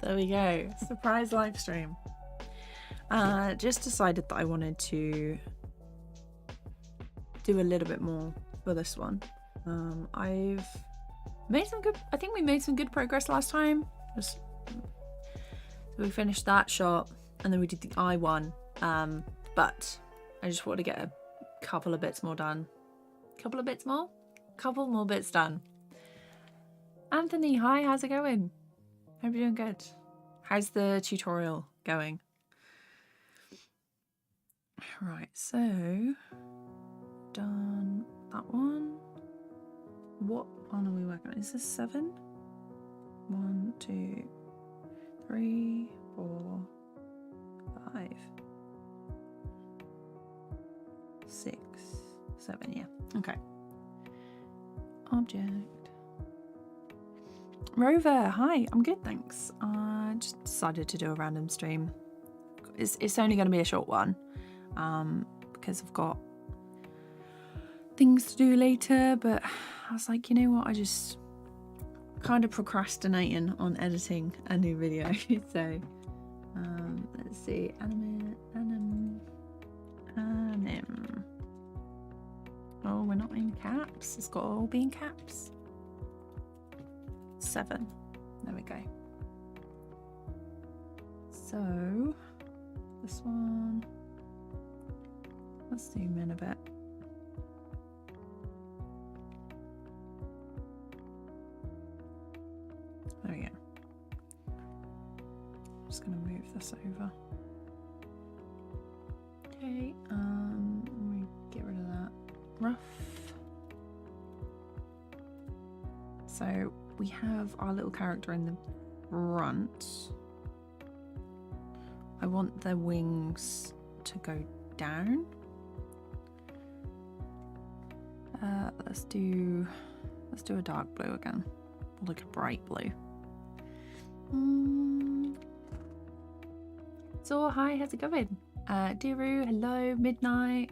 There we go. Surprise live stream. Just decided that I wanted to do a little bit more for this one. I've made some good, I think we made some good progress last time. So we finished that shot and then we did the eye one. But I just want to get a couple of bits more done. Couple more bits done. Anthony, hi, how's it going? Hope you're doing good. How's the tutorial going? Right, so done that one. What one are we working on? Is this 7? 1, 2, 3, 4, 5, 6, 7, yeah. Okay. Object. Rover, hi, I'm good, thanks. I just decided to do a random stream. It's only going to be a short one, because I've got things to do later, but I was like, you know what, I just kind of procrastinating on editing a new video. So let's see, anim. Oh, we're not in caps. It's got to all be in caps. 7. There we go. So this one, let's zoom in a bit. There we go. I'm just gonna move this over. Okay, let me get rid of that rough. So we have our little character in the front. I want the wings to go down. Let's do a dark blue again, like a bright blue. So hi, how's it going? Diru, hello, midnight.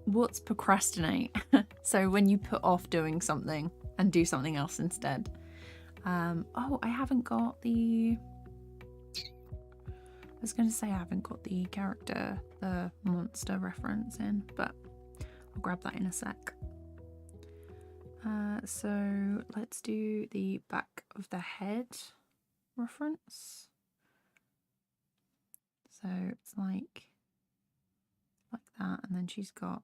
What's procrastinate? So when you put off doing something and do something else instead. Oh, I haven't got the, I was going to say I haven't got the character, the monster reference in, but I'll grab that in a sec. So let's do the back of the head reference. So it's like that, and then she's got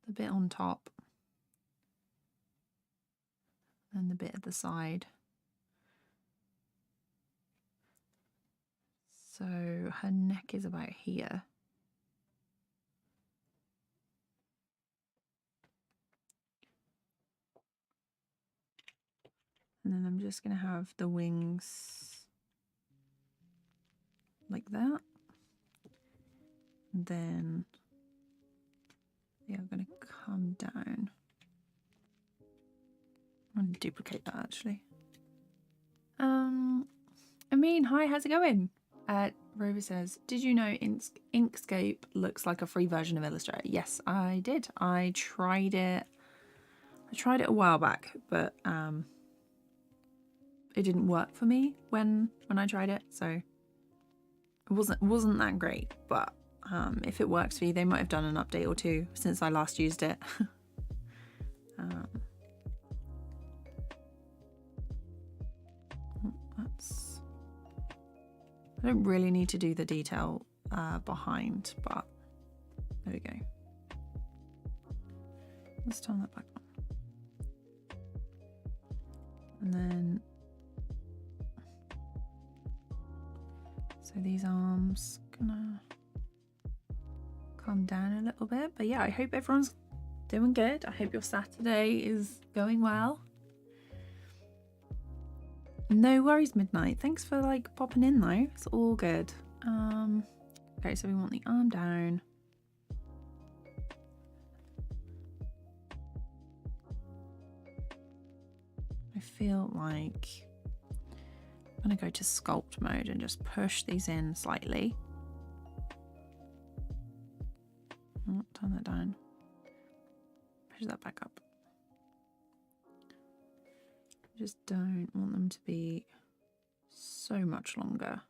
the bit on top and the bit at the side. So her neck is about here. And then I'm just going to have the wings like that. And then they are going to come down. I'm going to duplicate that actually. I mean, hi, how's it going? Rover says, did you know Inkscape looks like a free version of Illustrator? Yes, I did. I tried it a while back, but it didn't work for me when I tried it, so it wasn't that great. But if it works for you, they might have done an update or two since I last used it. I don't really need to do the detail behind, but there we go. Let's turn that back on. And then, so these arms gonna come down a little bit. But yeah, I hope everyone's doing good. I hope your Saturday is going well. No worries, Midnight. Thanks for like popping in though. It's all good. Okay, so we want the arm down. I feel like I'm gonna go to sculpt mode and just push these in slightly. Oh, turn that down. Push that back up. Just don't want them to be so much longer.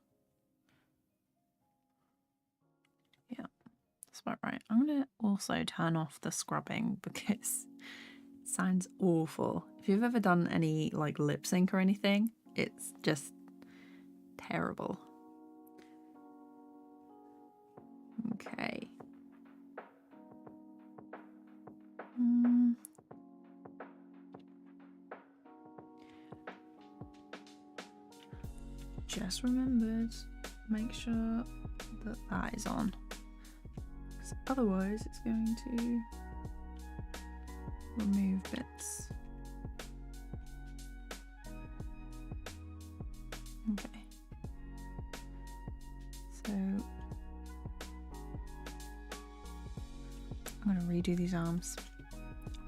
Yeah, that's about right. I'm going to also turn off the scrubbing because it sounds awful. If you've ever done any like lip sync or anything, it's just terrible. Okay. Just remembered, make sure that that is on, because otherwise it's going to remove bits. Okay. So I'm going to redo these arms.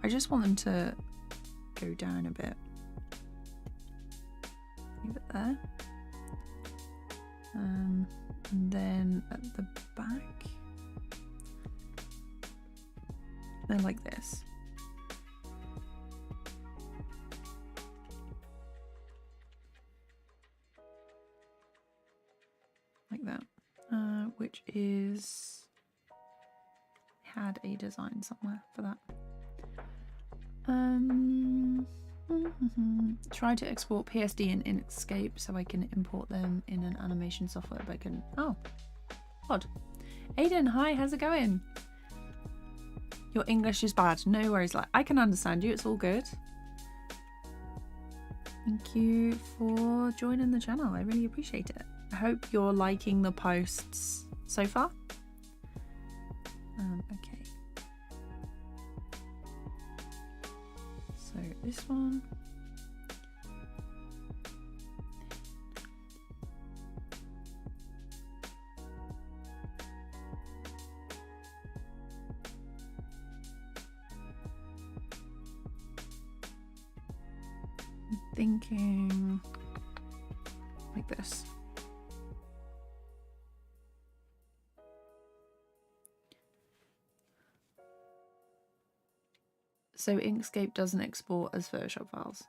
I just want them to go down a bit. Leave it there. And then at the back, they're like this. Like that. Which is, had a design somewhere for that. Try to export PSD in Inkscape so I can import them in an animation software, but I can. Oh, odd. Aiden, hi, how's it going? Your English is bad. No worries, like I can understand you. It's all good. Thank you for joining the channel. I really appreciate it. I hope you're liking the posts so far. Okay. So this one. I'm thinking like this. So Inkscape doesn't export as Photoshop files.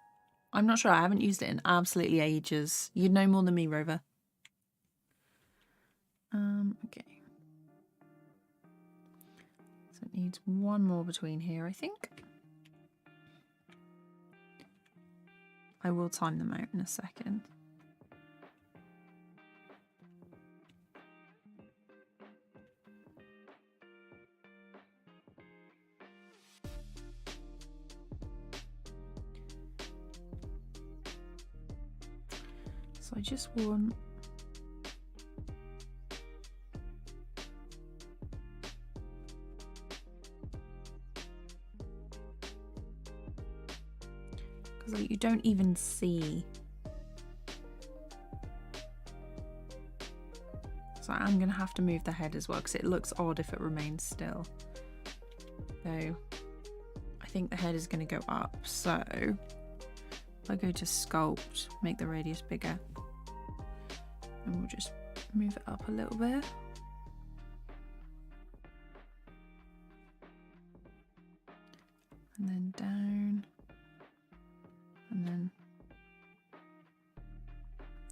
I'm not sure. I haven't used it in absolutely ages. You'd know more than me, Rover. Okay. So it needs one more between here, I think. I will time them out in a second. So I just want because like, you don't even see. So I'm gonna have to move the head as well because it looks odd if it remains still. So I think the head is gonna go up. So if I go to sculpt, make the radius bigger, and we'll just move it up a little bit. And then down. And then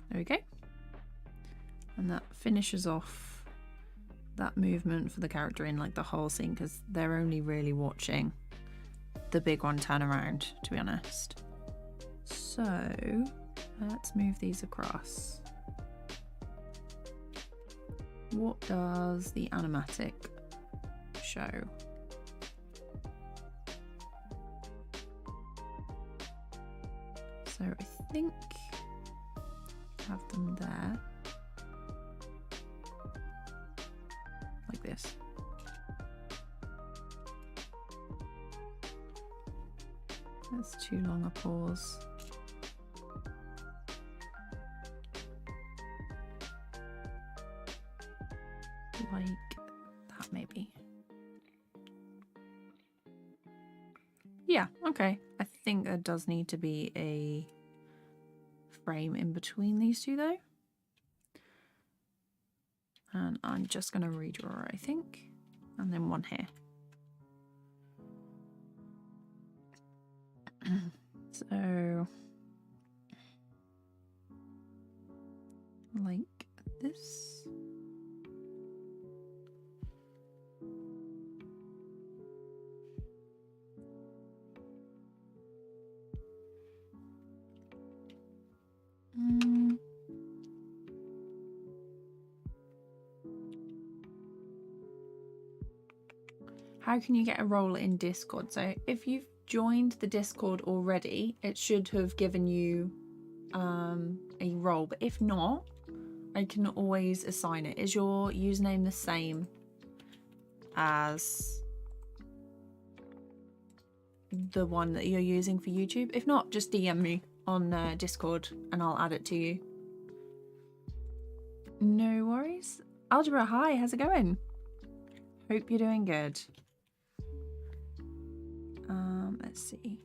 there we go. And that finishes off that movement for the character in like the whole scene, because they're only really watching the big one turn around, to be honest. So let's move these across. What does the animatic show? So I think I have them there. Like this. That's too long a pause. Like that maybe. Yeah, okay. I think there does need to be a frame in between these two though. And I'm just going to redraw, I think. And then one here. So how can you get a role in Discord? So if you've joined the Discord already, it should have given you a role, but if not, I can always assign it. Is your username the same as the one that you're using for YouTube? If not, just DM me on Discord and I'll add it to you. No worries. Algebra, hi, how's it going? Hope you're doing good. Let's see.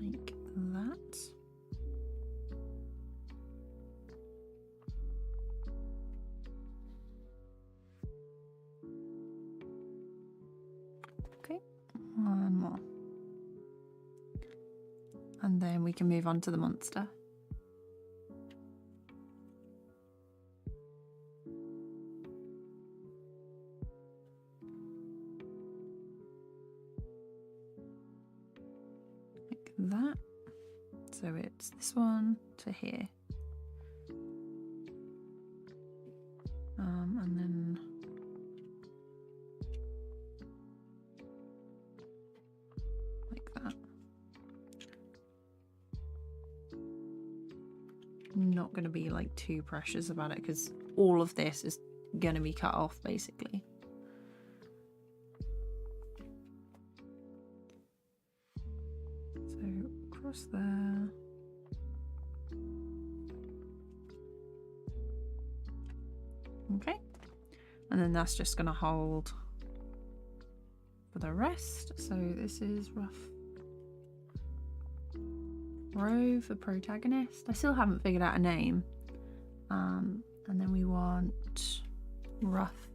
Like that. Okay, one more. And then we can move on to the monster. Like that. So it's this one to here. And then like that. I'm not going to be like too precious about it because all of this is going to be cut off basically. So across there. Okay. And then that's just going to hold for the rest. So this is rough row for protagonist. I still haven't figured out a name. And then we want rough.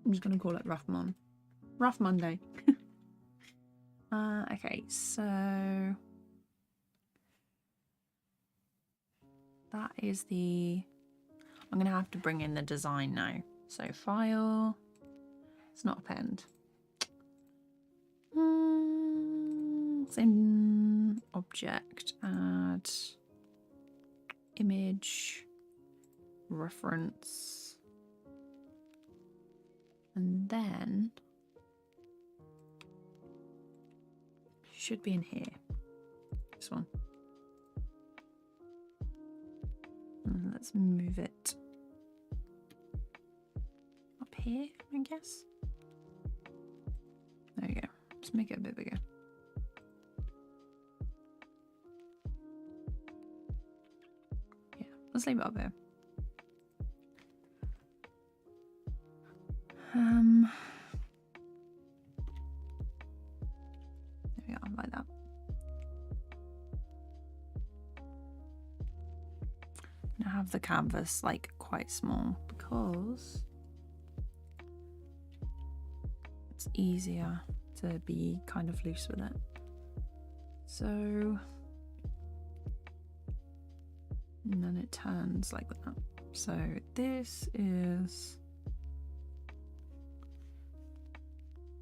I'm just going to call it Rough Monday. Okay, so that is the... I'm going to have to bring in the design now. So file, it's not append. Same object, add image, reference, and then should be in here. This one. And let's move it up here, I guess. There you go. Just make it a bit bigger. Yeah, let's leave it up there. There we are, like that. I have the canvas like quite small because it's easier to be kind of loose with it. So, and then it turns like that. So this is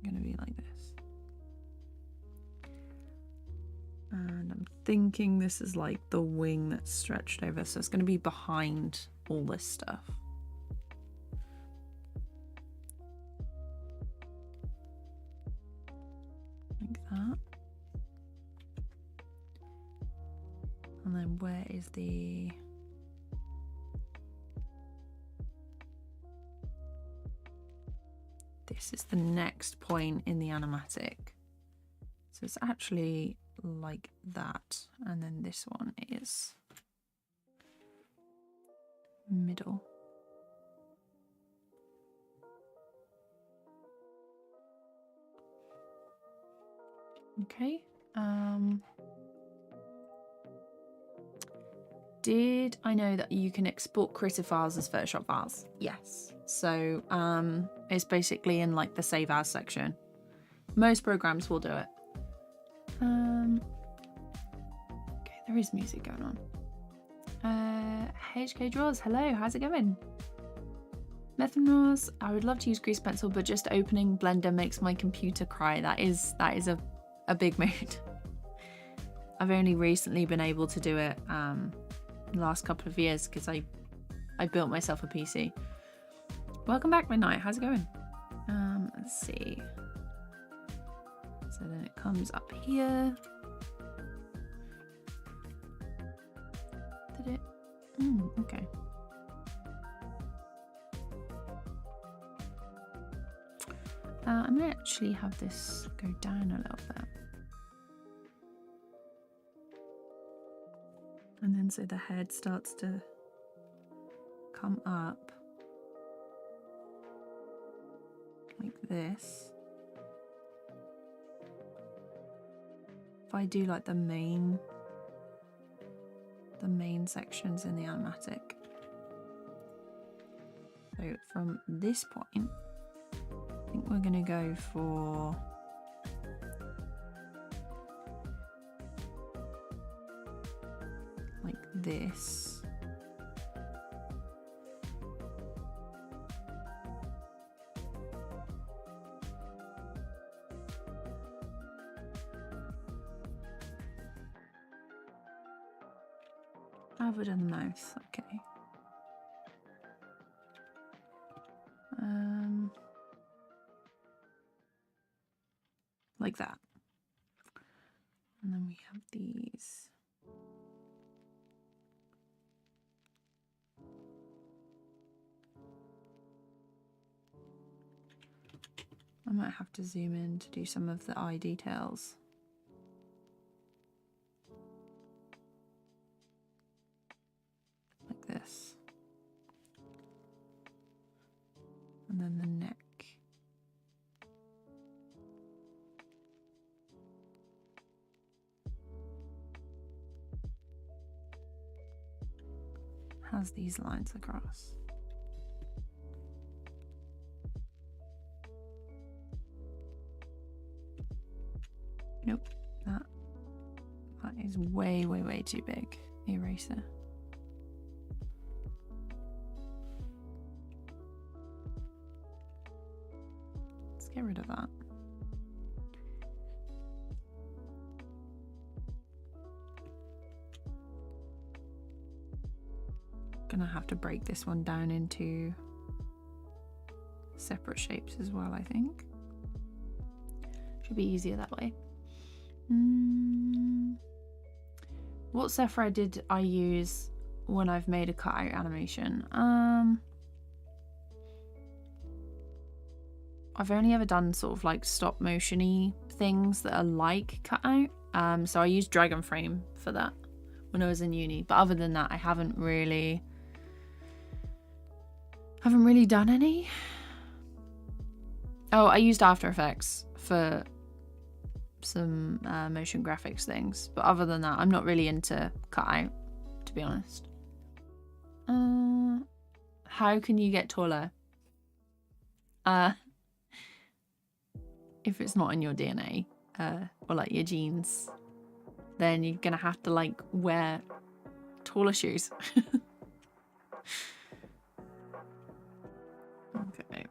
gonna be like this. And I'm thinking this is like the wing that's stretched over, so it's going to be behind all this stuff. Like that. And then where is the... This is the next point in the animatic. So it's actually like that, and then this one is middle. Okay. Did I know that you can export creative files as Photoshop files? Yes. So it's basically in like the save as section. Most programs will do it. Okay, there is music going on. HK Draws, hello, how's it going? Methanos, I would love to use grease pencil, but just opening Blender makes my computer cry. That is a big mood. I've only recently been able to do it the last couple of years because I built myself a PC. Welcome back, Midnight. How's it going? Let's see. So then it comes up here. Did it? Okay. I might actually have this go down a little bit. And then so the head starts to come up like this. If I do like the main sections in the animatic. So from this point, I think we're gonna go for like this. Other than the mouth, okay. Like that. And then we have these. I might have to zoom in to do some of the eye details. Like this. And then the neck. Has these lines across. Nope, that is way, way, way too big. Eraser. Let's get rid of that. Gonna have to break this one down into separate shapes as well, I think. Should be easier that way. What software did I use when I've made a cutout animation? I've only ever done sort of like stop motion-y things that are like cutout. So I used Dragon Frame for that when I was in uni. But other than that, I haven't really done any. Oh, I used After Effects for some motion graphics things, but other than that, I'm not really into cutout, to be honest. How can you get taller? If it's not in your DNA, or like your genes, then you're gonna have to like wear taller shoes. Okay.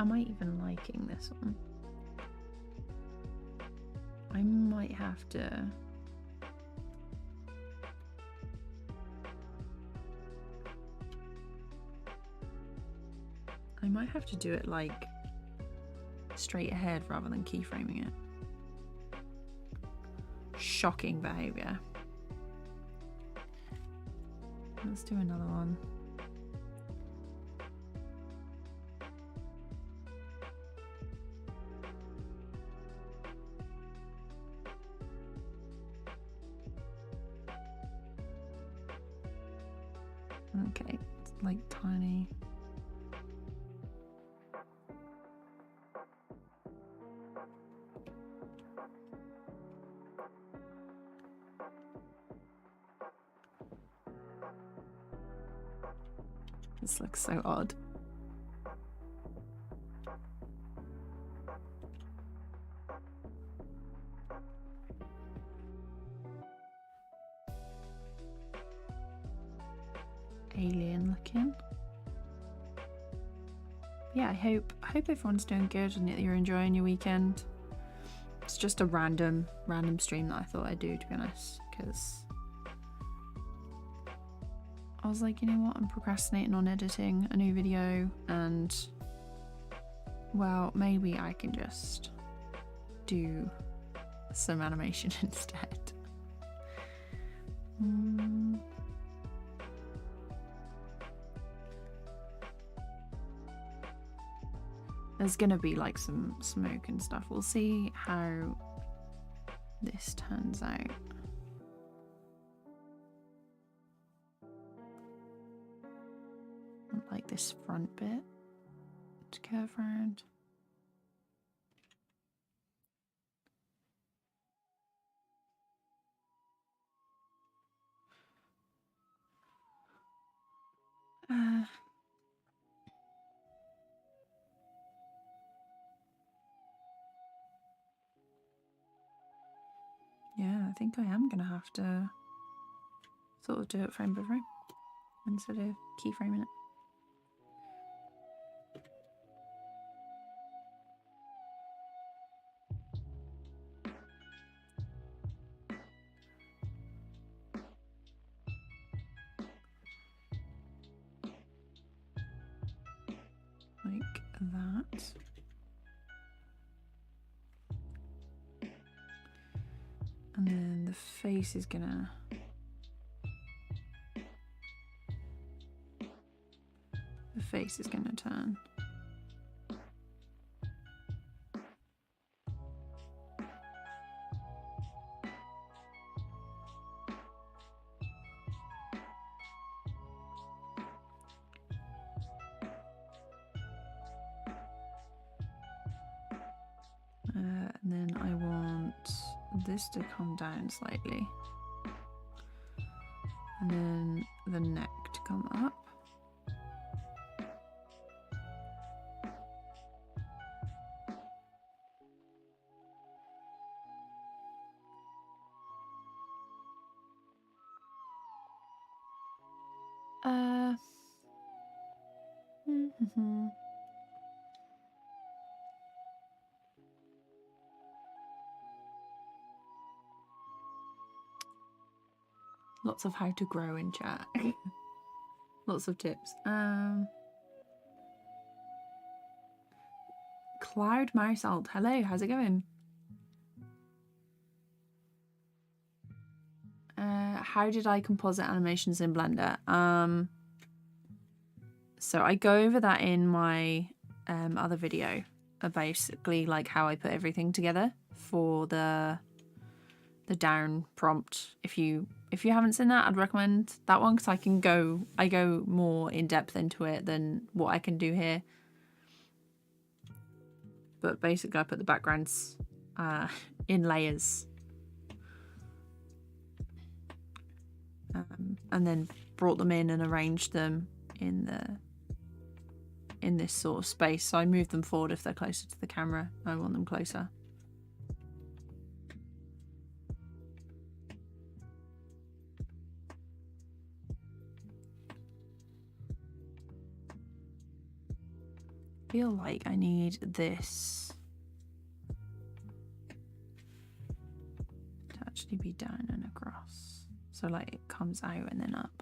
Am I even liking this one? I might have to... do it like straight ahead rather than keyframing it. Shocking behavior. Let's do another one. Okay, it's like tiny. This looks so odd. alien looking. Yeah, I hope everyone's doing good and that you're enjoying your weekend. It's just a random stream that I thought I'd do, to be honest, because I was like, you know what, I'm procrastinating on editing a new video, and well, maybe I can just do some animation instead. There's gonna be like some smoke and stuff. We'll see how this turns out. Like this front bit to curve around. Yeah, I think I am gonna have to sort of do it frame by frame instead of keyframing it. Like that. And then the face is gonna turn. And then I want this to come down slightly. And then the neck to come up. Lots of how to grow in chat. Lots of tips. Cloud Mouse Alt. Hello, how's it going? How did I composite animations in Blender? So I go over that in my other video, basically like how I put everything together for the down prompt. If you haven't seen that, I'd recommend that one, because I go more in depth into it than what I can do here. But basically I put the backgrounds in layers, and then brought them in and arranged them in this sort of space. So I move them forward if they're closer to the camera. I want them closer. I feel like I need this to actually be down and across, so like it comes out and then up.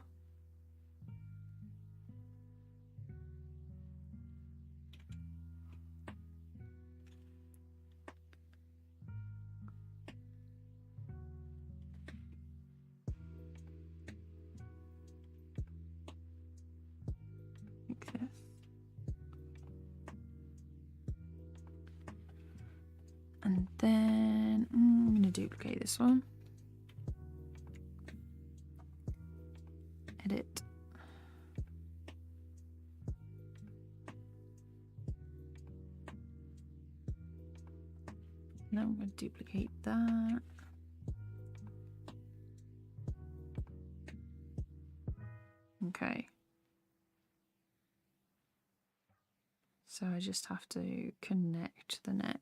Like this. And then I'm going to duplicate this one. Edit. Now I'm going to duplicate that. Okay. So I just have to connect the neck.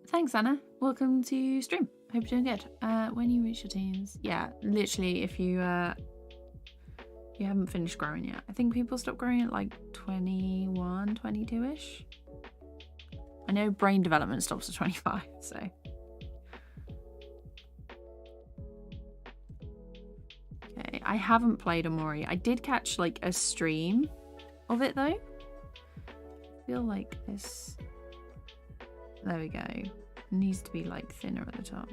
Thanks, Anna. Welcome to stream. Hope you're doing good. When you reach your teens, yeah, literally, if you you haven't finished growing yet. I think people stop growing at like 21, 22-ish. I know brain development stops at 25, so. Okay, I haven't played Omori. I did catch like a stream of it though. I feel like this. There we go. It needs to be like thinner at the top.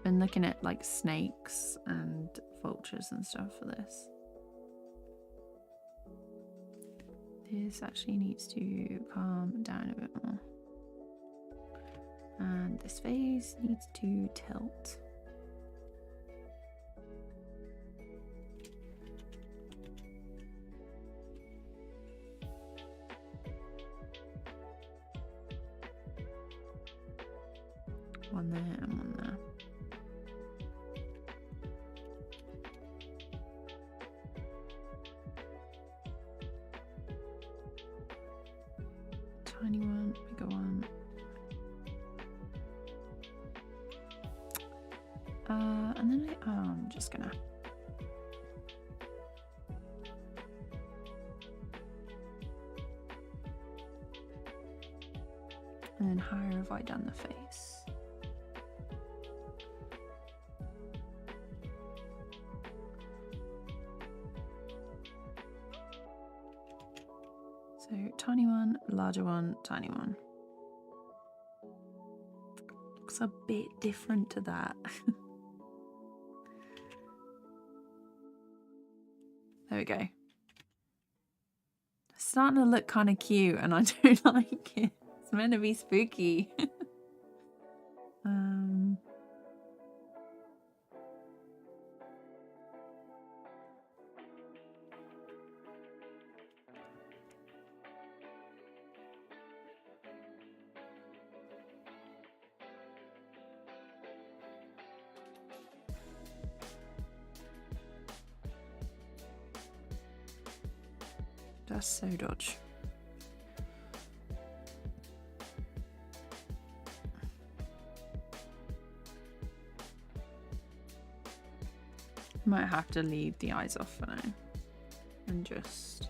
Been looking at like snakes and vultures and stuff for this. This actually needs to calm down a bit more. And this face needs to tilt. One there and one there. Tiny one, bigger one. And then I'm just gonna and then how have I done the face? So tiny one, larger one, tiny one. Looks a bit different to that. There we go. It's starting to look kind of cute and I don't like it. It's meant to be spooky. That's so dodge. Might have to leave the eyes off for now and just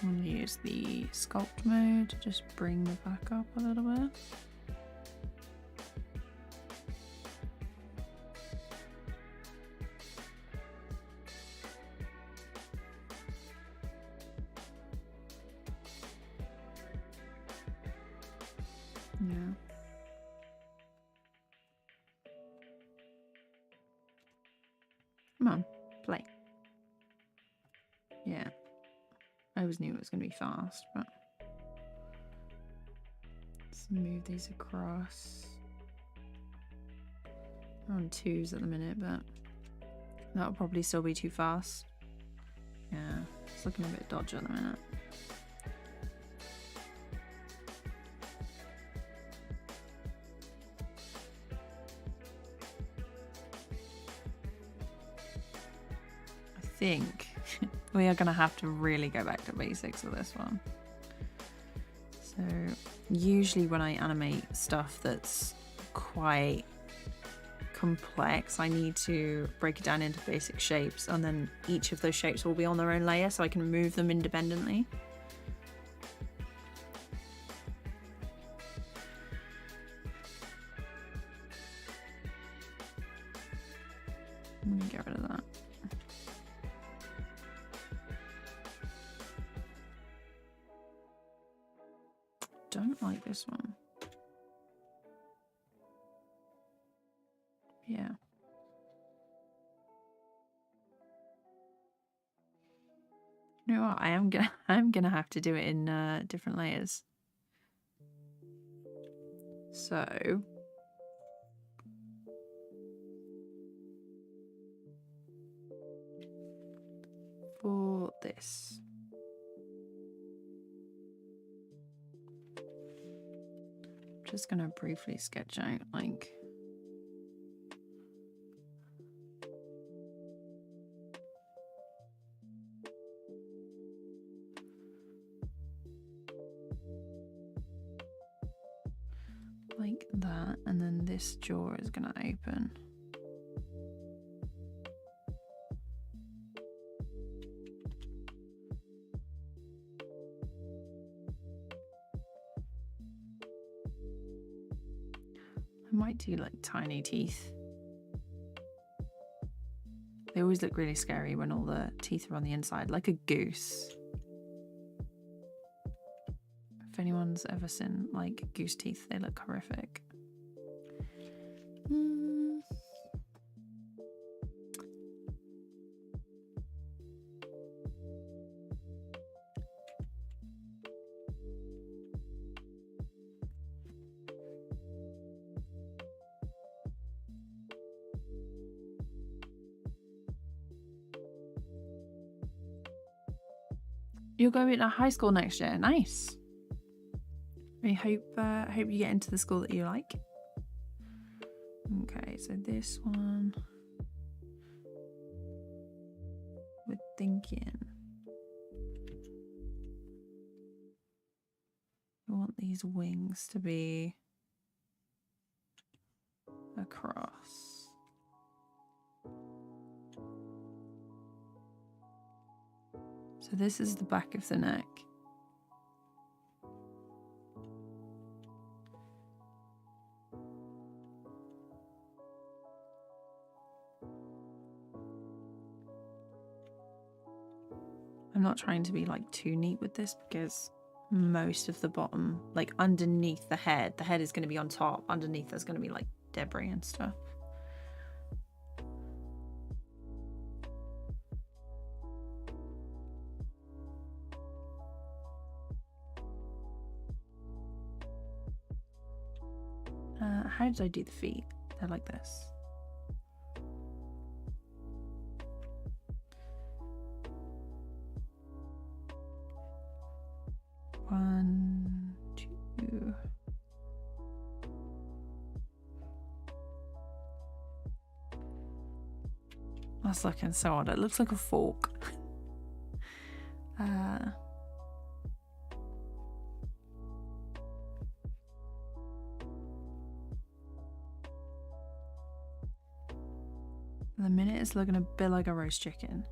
I'm gonna use the sculpt mode to just bring the back up a little bit. Yeah. Come on, play. Yeah. I always knew it was going to be fast, but let's move these across. We're on 2s at the minute, but that'll probably still be too fast. Yeah, it's looking a bit dodgy at the minute. I think we are going to have to really go back to basics with this one. So usually when I animate stuff that's quite complex, I need to break it down into basic shapes, and then each of those shapes will be on their own layer so I can move them independently. Let me get rid of that. Don't like this one. Yeah. You know what? I'm gonna have to do it in different layers. So for this, Just gonna briefly sketch out like that, and then this jaw is gonna open. I might do like tiny teeth. They always look really scary when all the teeth are on the inside, like a goose. If anyone's ever seen like goose teeth, they look horrific. You're going to high school next year. Nice. I hope you get into the school that you like. Okay, so this one, we're thinking we want these wings to be across. So this is the back of the neck. I'm not trying to be like too neat with this because most of the bottom, like underneath the head is going to be on top. Underneath there's going to be like debris and stuff. How did I do the feet? They're like this. One, two. That's looking so odd. It looks like a fork. The minute it's looking a bit like a roast chicken.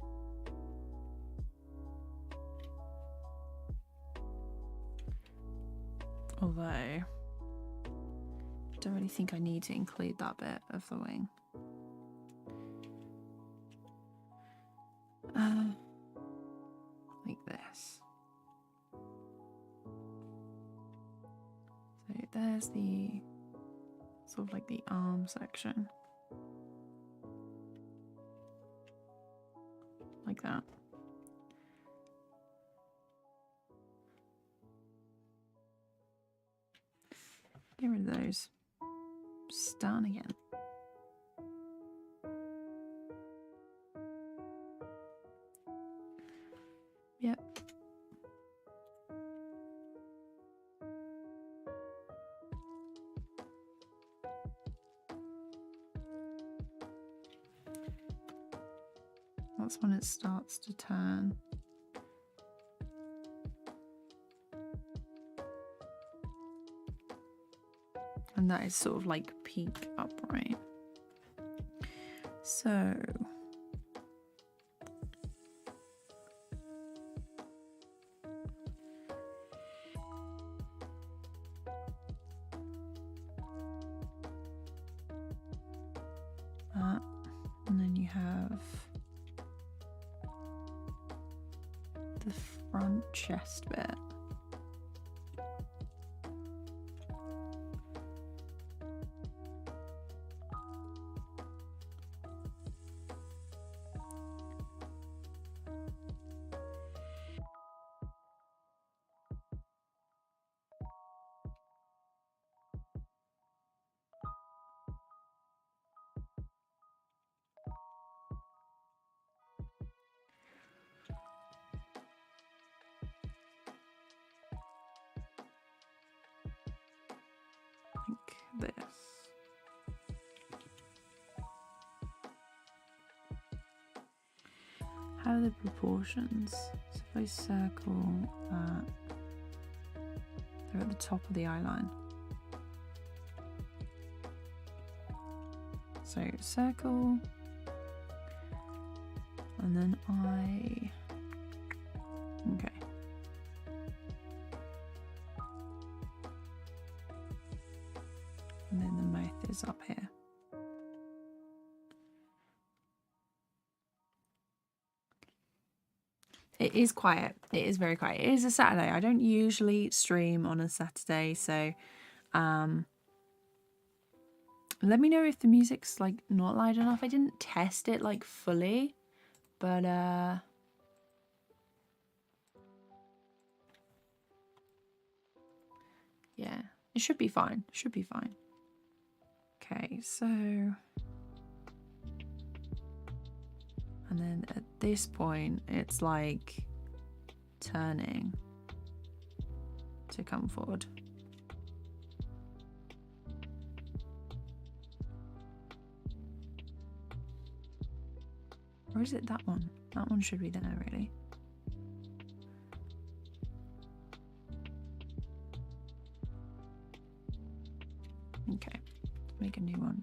Although, I don't really think I need to include that bit of the wing. Like this. So there's the sort of like the arm section. Like that. Get rid of those. Start again. Yep. That's when it starts to turn. And that is sort of like peak upright. So that, and then you have the front chest bit. this. How are the proportions? So if I circle that, they're at the top of the eye line. So circle, and then eye. Okay. And then the mouth is up here. It is quiet. It is very quiet. It is a Saturday. I don't usually stream on a Saturday, so let me know if the music's like not loud enough. I didn't test it like fully, but yeah, it should be fine. Should be fine. Okay, so and then at this point it's like turning to come forward. Or is it that one? That one should be there, really. Okay, let's make a new one.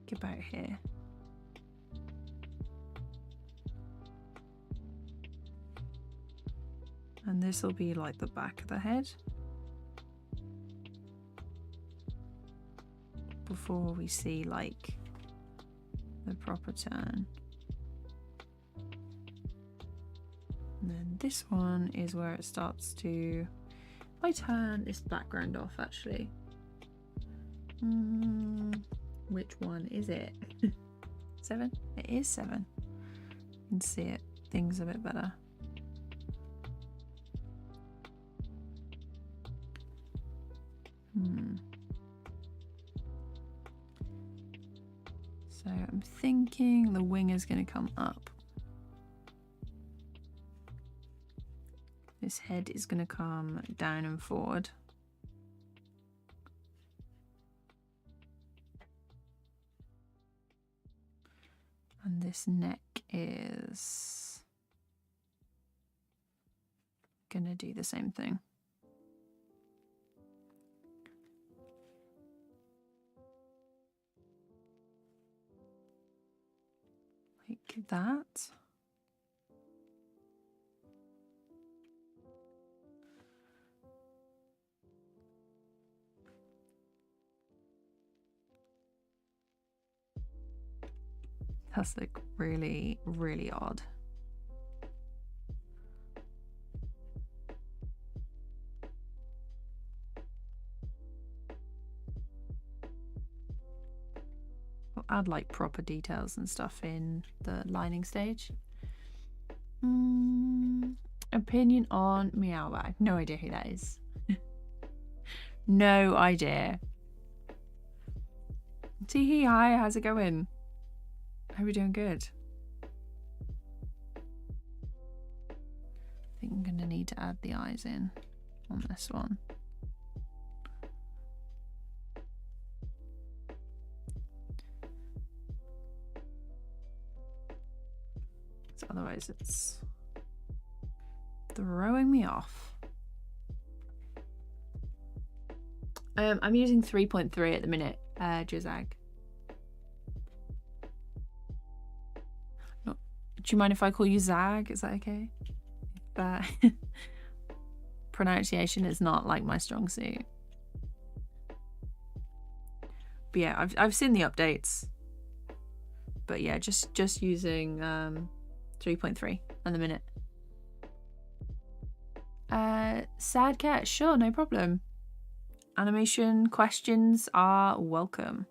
Get about here. And this will be like the back of the head before we see like the proper turn. And then this one is where it starts to, I turn this background off actually. Which one is it? 7? It is 7. You can see it, things a bit better. So I'm thinking the wing is going to come up. This head is going to come down and forward. And this neck is going to do the same thing. Like that. That's like really, really odd. I'll add like proper details and stuff in the lining stage. Opinion on Meowbag. No idea who that is. No idea. Teehee, hi, how's it going? Hope you're doing good. I think I'm gonna need to add the eyes in on this one. So otherwise it's throwing me off. I'm using 3.3 at the minute, Jazag. No, do you mind if I call you Zag? Is that okay? But pronunciation is not like my strong suit. But yeah, I've seen the updates. But yeah, just using 3.3 at the minute. Sad cat, sure, no problem. Animation questions are welcome.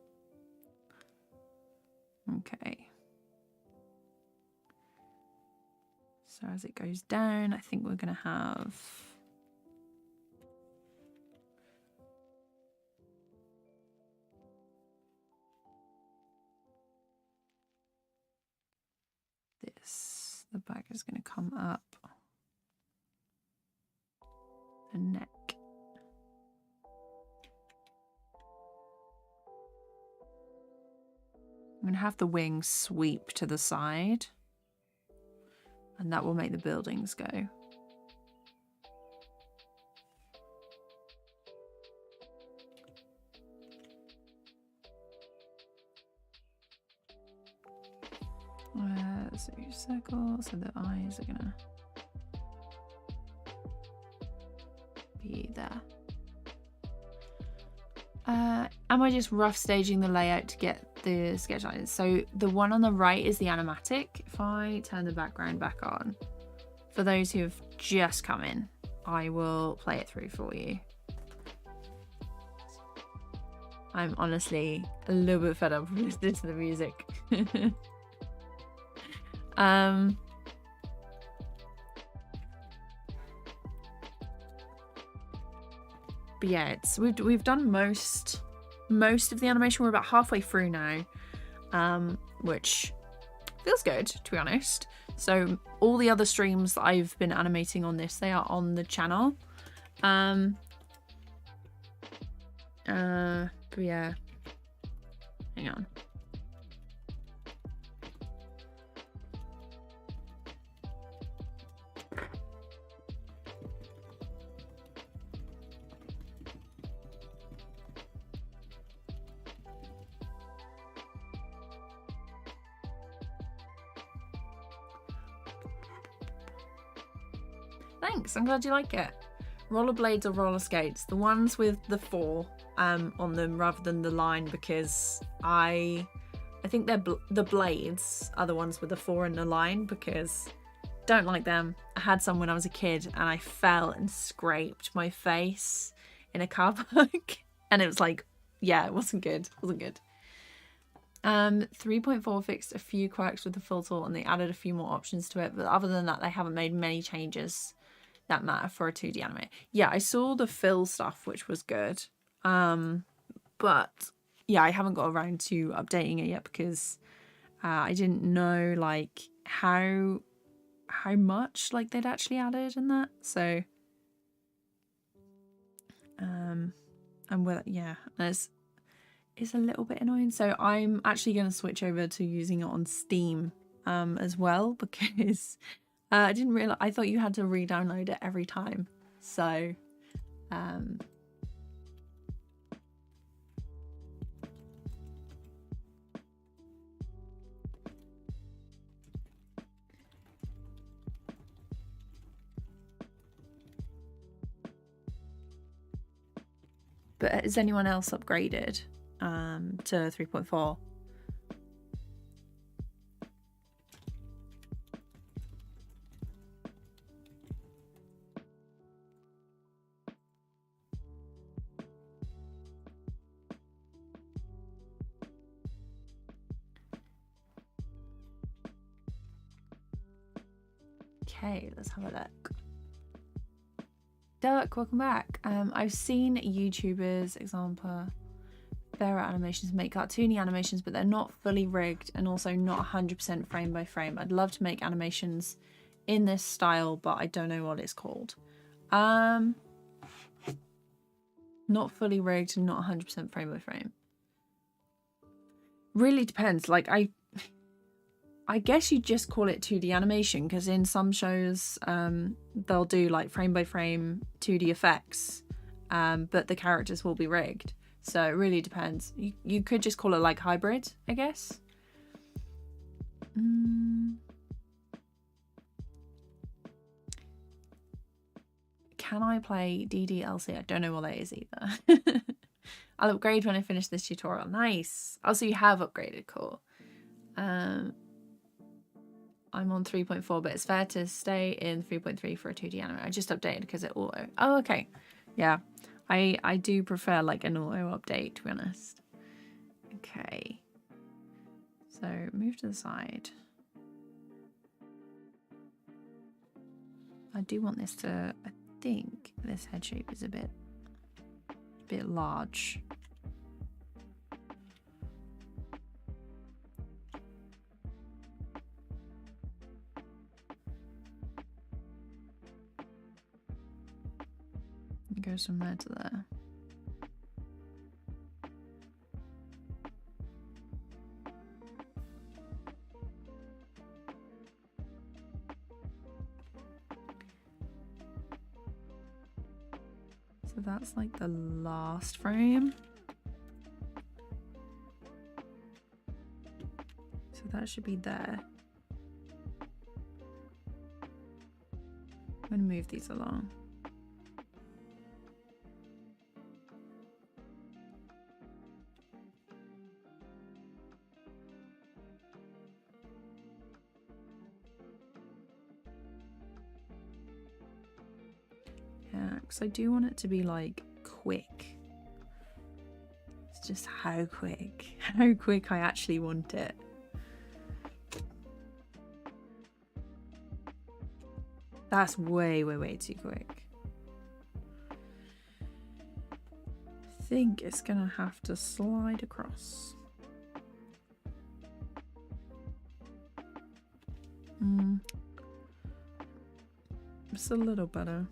Okay. So as it goes down, I think we're going to have this. The back is going to come up. The neck. I'm going to have the wings sweep to the side. And that will make the buildings go. So you circle, so the eyes are gonna be there. Am I just rough staging the layout to get the sketch lines? So the one on the right is the animatic. If I turn the background back on, for those who have just come in, I will play it through for you. I'm honestly a little bit fed up with listening to the music. But yeah, it's we've done most of the animation. We're about halfway through now, which feels good, to be honest. So all the other streams that I've been animating on this, they are on the channel. But yeah, hang on. Thanks, I'm glad you like it. Rollerblades or roller skates? The ones with the 4 on them rather than the line, because I think they're the blades are the ones with the 4 and the line, because don't like them. I had some when I was a kid and I fell and scraped my face in a car park and it was like, yeah, it wasn't good. 3.4 fixed a few quirks with the fill tool and they added a few more options to it, but other than that they haven't made many changes that matter for a 2D anime. Yeah, I saw the fill stuff, which was good, but yeah, I haven't got around to updating it yet because I didn't know like how much like they'd actually added in that. So and with yeah, it's a little bit annoying. So I'm actually going to switch over to using it on Steam as well, because I didn't realize, I thought you had to re-download it every time. So but has anyone else upgraded to 3.4? Okay, let's have a look. Derek, welcome back. I've seen YouTubers, example, Vera animations make cartoony animations, but they're not fully rigged and also not 100% frame by frame. I'd love to make animations in this style, but I don't know what it's called. Not fully rigged and not 100% frame by frame. Really depends. Like I guess you just call it 2D animation, because in some shows they'll do like frame by frame 2D effects, but the characters will be rigged. So it really depends. You could just call it like hybrid, I guess. Can I play DDLC? I don't know what that is either. I'll upgrade when I finish this tutorial. Nice. Also, you have upgraded. Cool. I'm on 3.4, but it's fair to stay in 3.3 for a 2D anime. I just updated because it auto. Oh, okay. Yeah. I do prefer like an auto update, to be honest. Okay. So move to the side. I do want this to, I think this head shape is a bit large. goes from there to there. So that's like the last frame. So that should be there. I'm gonna move these along. Yeah, because I do want it to be like quick. It's just how quick I actually want it. That's way too quick. I think it's gonna have to slide across. It's a little better.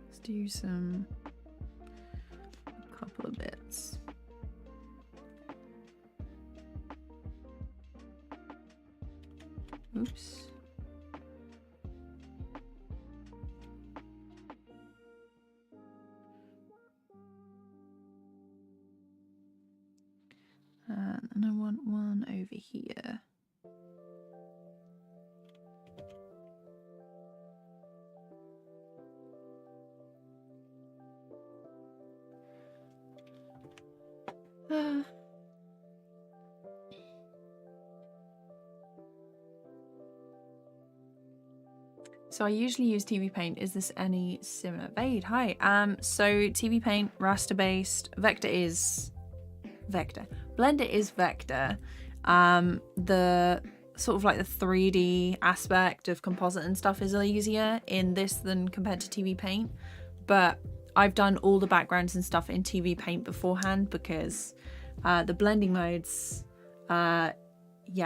Let's do a couple of bits. Oops. And I want one over here. So I usually use TVPaint. Is this any similar? Vade, hi. So TVPaint, raster based, vector is vector. Blender is vector. The sort of like the 3D aspect of composite and stuff is easier in this than compared to TVPaint. But I've done all the backgrounds and stuff in TVPaint beforehand because the blending modes, yeah,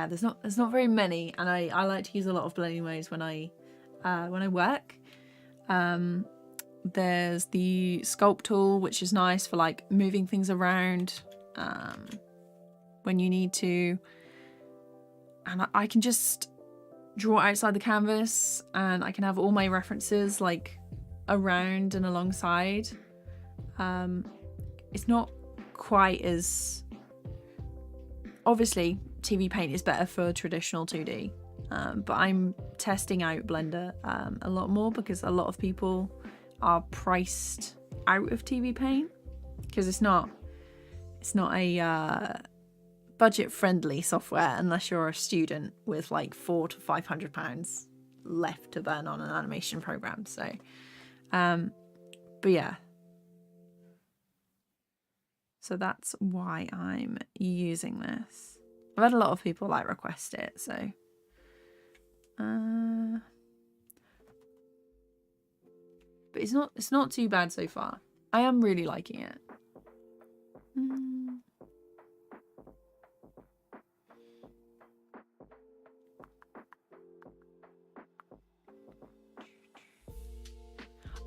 there's not very many, and I like to use a lot of blending modes when I work. There's the sculpt tool, which is nice for like moving things around when you need to, and I can just draw outside the canvas and I can have all my references like around and alongside. It's not quite as, obviously TVPaint is better for traditional 2D, but I'm testing out Blender a lot more because a lot of people are priced out of TVPaint because it's not a budget friendly software unless you're a student with like £400 to £500 left to burn on an animation program. So but yeah, so that's why I'm using this. I've had a lot of people like request it, so but it's not too bad so far. I am really liking it.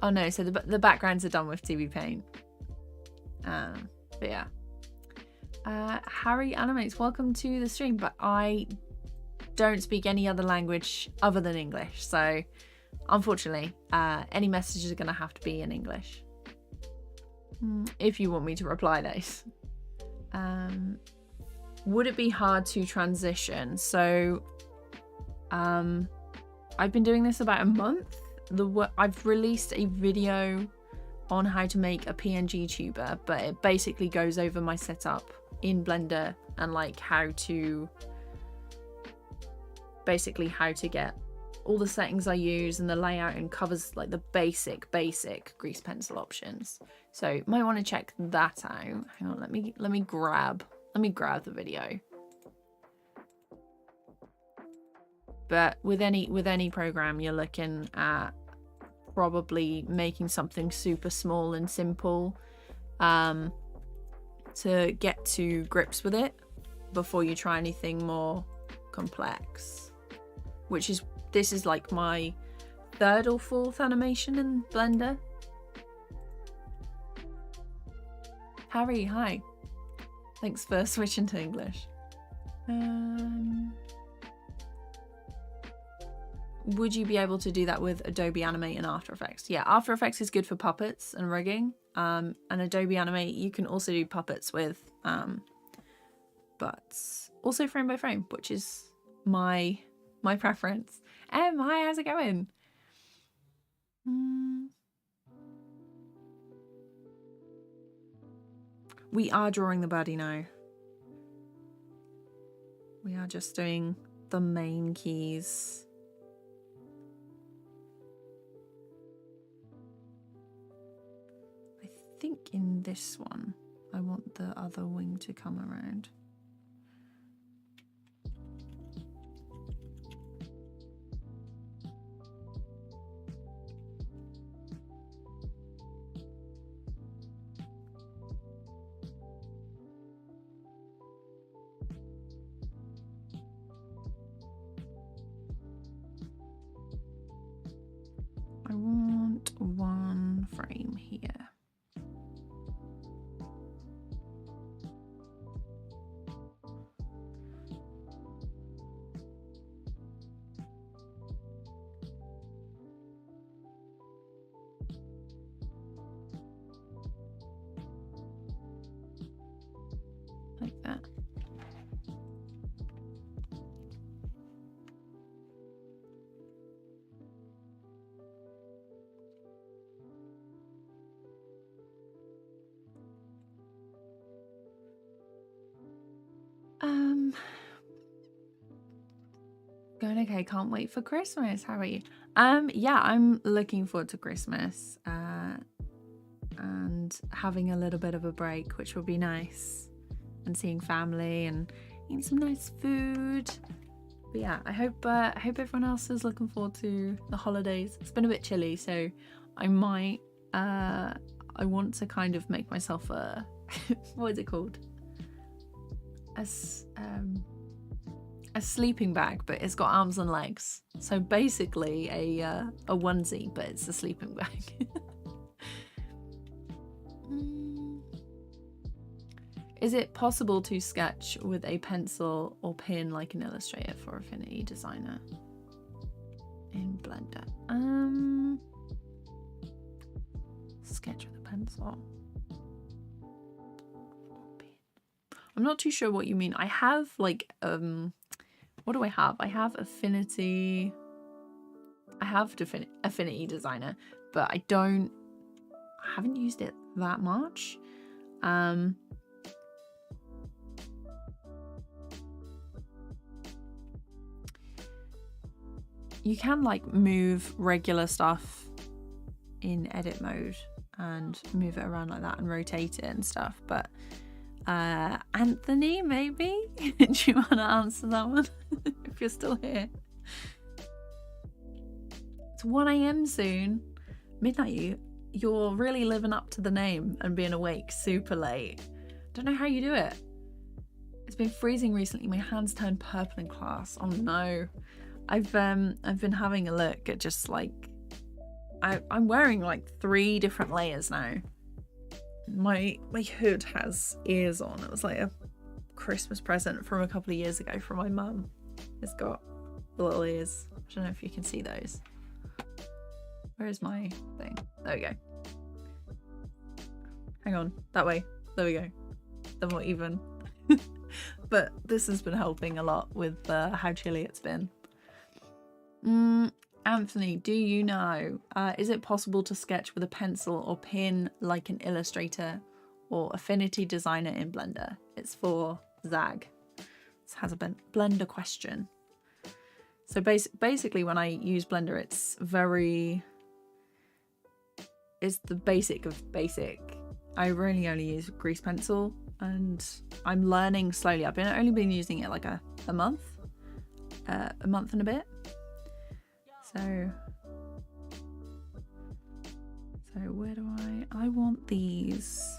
Oh no, so the backgrounds are done with TVPaint. But yeah. Harry Animates, welcome to the stream, but I don't speak any other language other than English, so unfortunately any messages are gonna have to be in English if you want me to reply those. Would it be hard to transition? So I've been doing this about a month. I've released a video on how to make a PNG tuber, but it basically goes over my setup in Blender and like how to get all the settings I use and the layout, and covers like the basic grease pencil options. So you might want to check that out. Hang on, let me grab the video. But with any program, you're looking at probably making something super small and simple to get to grips with it. before you try anything more complex, this is like my 3rd or 4th animation in Blender. Harry, hi. Thanks for switching to English. Would you be able to do that with Adobe Animate and After Effects? Yeah, After Effects is good for puppets and rigging. And Adobe Animate, you can also do puppets with, but also frame by frame, which is my preference. Hi, how's it going? We are drawing the birdie now. We are just doing the main keys. I think in this one, I want the other wing to come around. I want one frame here. Like that. Going okay, can't wait for Christmas. How are you? Yeah, I'm looking forward to Christmas and having a little bit of a break, which will be nice, and seeing family and eating some nice food. But yeah, I hope everyone else is looking forward to the holidays. It's been a bit chilly, so I might I want to kind of make myself a what is it called? A sleeping bag, but it's got arms and legs. So basically a onesie, but it's a sleeping bag. Is it possible to sketch with a pencil or pen like an illustrator for Affinity Designer in Blender? Sketch with a pencil. I'm not too sure what you mean. I have like what do I have? I have Affinity. I have Affinity Designer, but I haven't used it that much. You can like move regular stuff in edit mode and move it around like that and rotate it and stuff, but Anthony, maybe? Do you want to answer that one? If you're still here. It's 1 AM soon. Midnight, you're really living up to the name and being awake super late. Don't know how you do it. It's been freezing recently. My hands turned purple in class. Oh no. I've been having a look at just like I'm wearing like 3 different layers now. My hood has ears on. It was like a Christmas present from a couple of years ago from my mum. It's got little ears. I don't know if you can see those. Where is my thing? There we go. Hang on, that way. There we go. They're more even. But this has been helping a lot with how chilly it's been. Anthony, do you know, is it possible to sketch with a pencil or pen like an illustrator or Affinity Designer in Blender? It's for Zag. This has a Blender question. So basically when I use Blender, it's the basic of basic. I really only use grease pencil and I'm learning slowly. I've only been using it like a month and a bit. So where do I want these.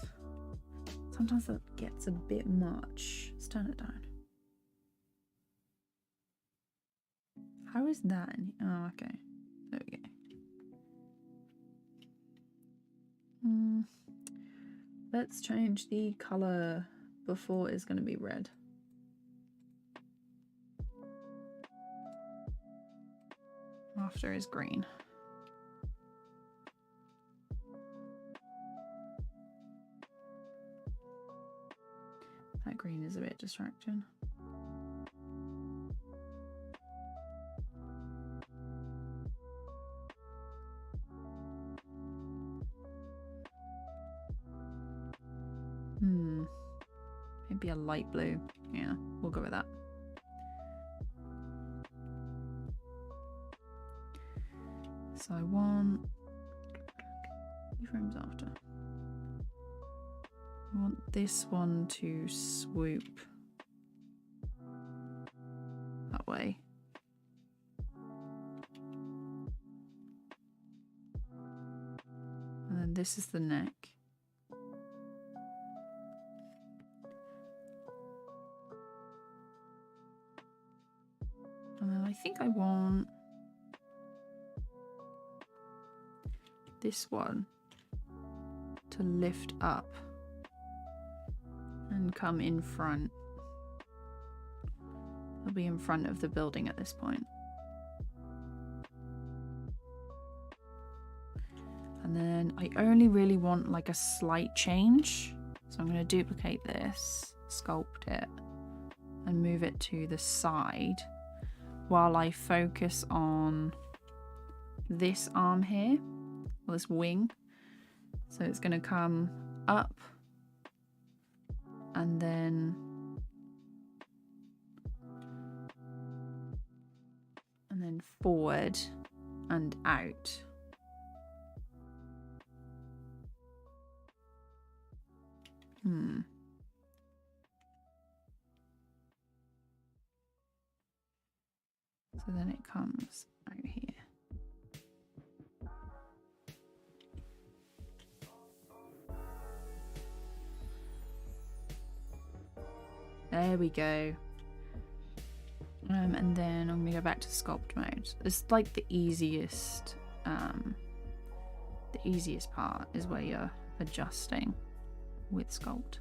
Sometimes that gets a bit much. Let's turn it down. How is that? Oh, okay. There we go. Let's change the color before it's going to be red. After is green. That green is a bit distracting. Maybe a light blue. Yeah, we'll go with that. So I want frames after. I want this one to swoop that way. And then this is the neck. And then I think I want this one to lift up and come in front. It'll be in front of the building at this point. And then I only really want like a slight change. So I'm going to duplicate this, sculpt it, and move it to the side while I focus on this arm here, or this wing. So it's going to come up and then forward and out. So then it comes out here. There we go. And then I'm gonna go back to sculpt mode. It's like the easiest part is where you're adjusting with sculpt.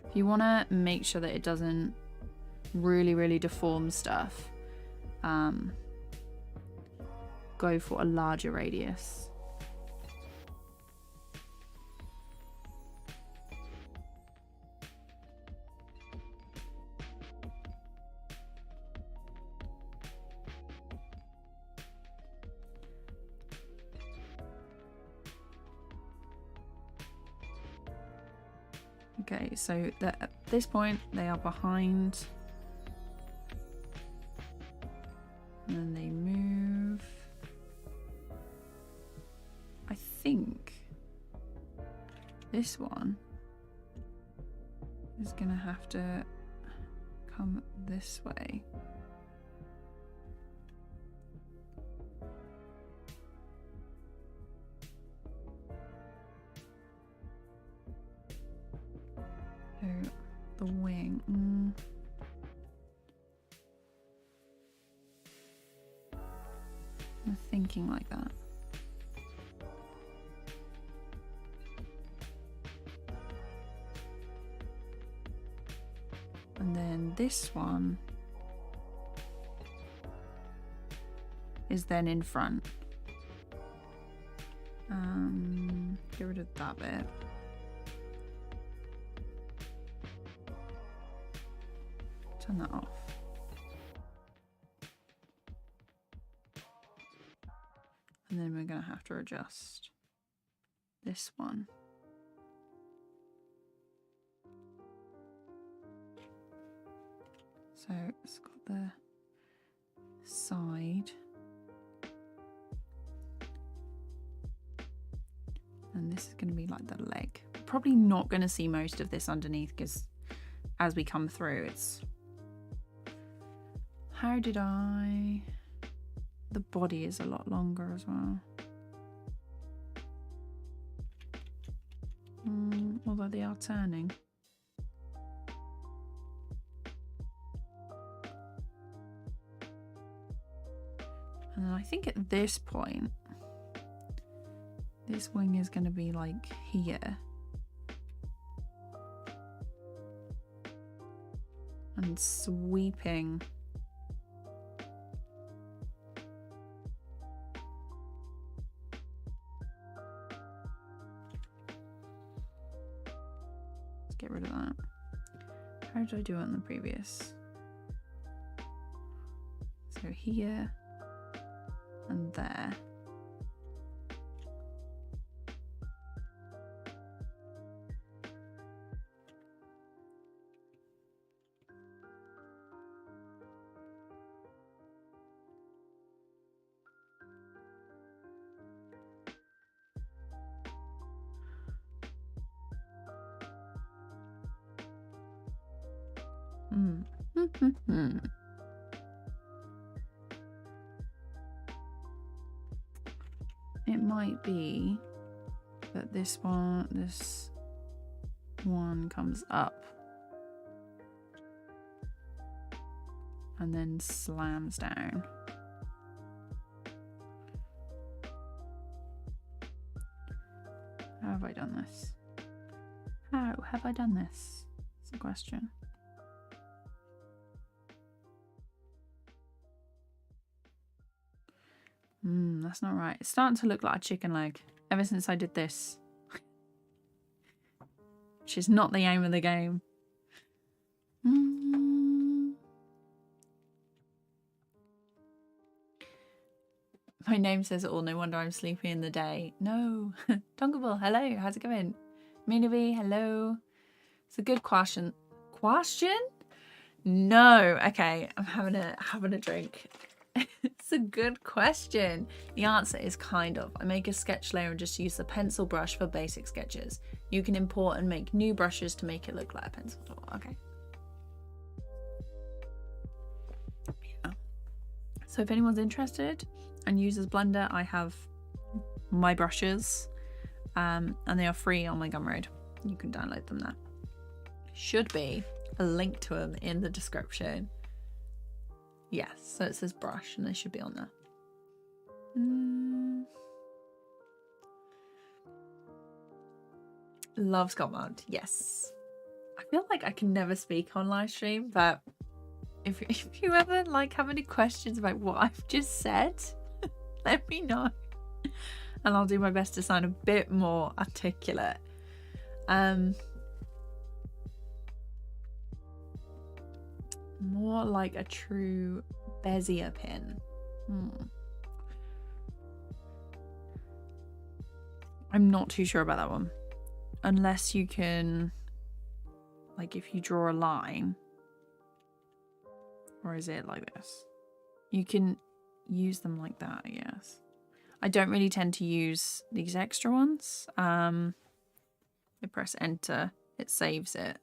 If you want to make sure that it doesn't really deform stuff, go for a larger radius. Okay, so at this point they are behind, and then they move. I think this one is gonna have to come this way. The wing. I'm thinking like that. And then this one is then in front. Get rid of that bit. Turn that off. And then we're going to have to adjust this one. So it's got the side. And this is going to be like the leg. Probably not going to see most of this underneath because as we come through, it's... How did I... The body is a lot longer as well. Although they are turning. And I think at this point, this wing is going to be like here. And sweeping. Let's get rid of that. How did I do it on the previous? So here and there. It might be that this one comes up and then slams down. How have I done this? How have I done this? That's the question. That's not right. It's starting to look like a chicken leg ever since I did this. Which is not the aim of the game. My name says it all. No wonder I'm sleepy in the day. No. Tonguable, hello. How's it going? Minavi, hello. It's a good question. Question? No. Okay, I'm having a drink. It's a good question. The answer is kind of. I make a sketch layer and just use the pencil brush for basic sketches. You can import and make new brushes to make it look like a pencil tool. Okay. Yeah. So if anyone's interested and uses Blender, I have my brushes and they are free on my Gumroad. You can download them there. Should be a link to them in the description. Yes, so it says brush and they should be on there. Love Scott Mount, yes. I feel like I can never speak on live stream, but if you ever like have any questions about what I've just said, let me know. And I'll do my best to sound a bit more articulate. More like a true Bezier pin. I'm not too sure about that one. Unless you can, like if you draw a line, or is it like this? You can use them like that, I guess. I don't really tend to use these extra ones. I press enter, it saves it.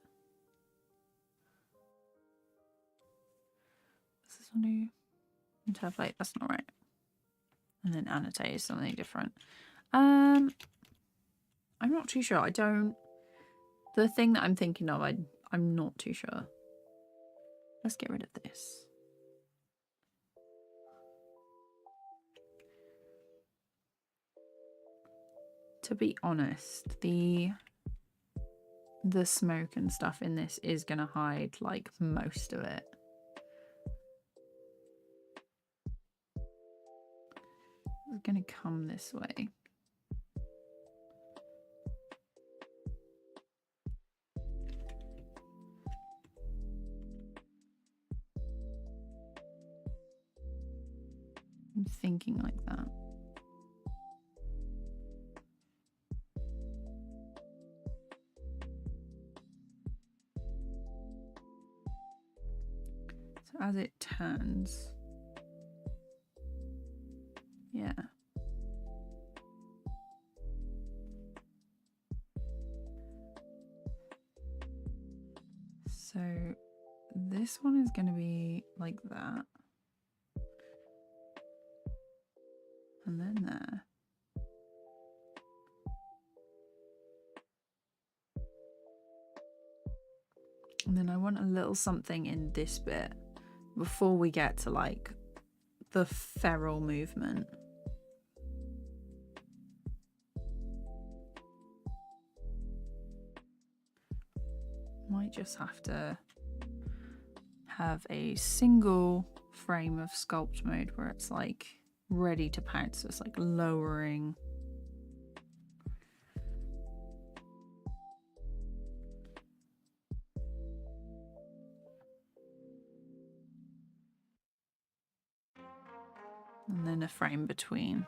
New interpolate, that's not right. And then annotate is something different. I'm not too sure. The thing that I'm thinking of, I'm not too sure. Let's get rid of this. To be honest, the smoke and stuff in this is gonna hide like most of it. It's gonna come this way. I'm thinking like that. So as it turns, yeah. So this one is going to be like that. And then there. And then I want a little something in this bit before we get to like the feral movement. Might just have to have a single frame of sculpt mode where it's like ready to pounce, so it's like lowering. And then a frame between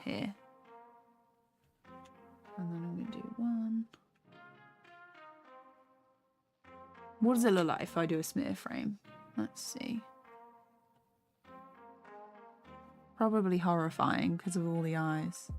here. And then I'm going to do one. What does it look like if I do a smear frame? Let's see. Probably horrifying because of all the eyes.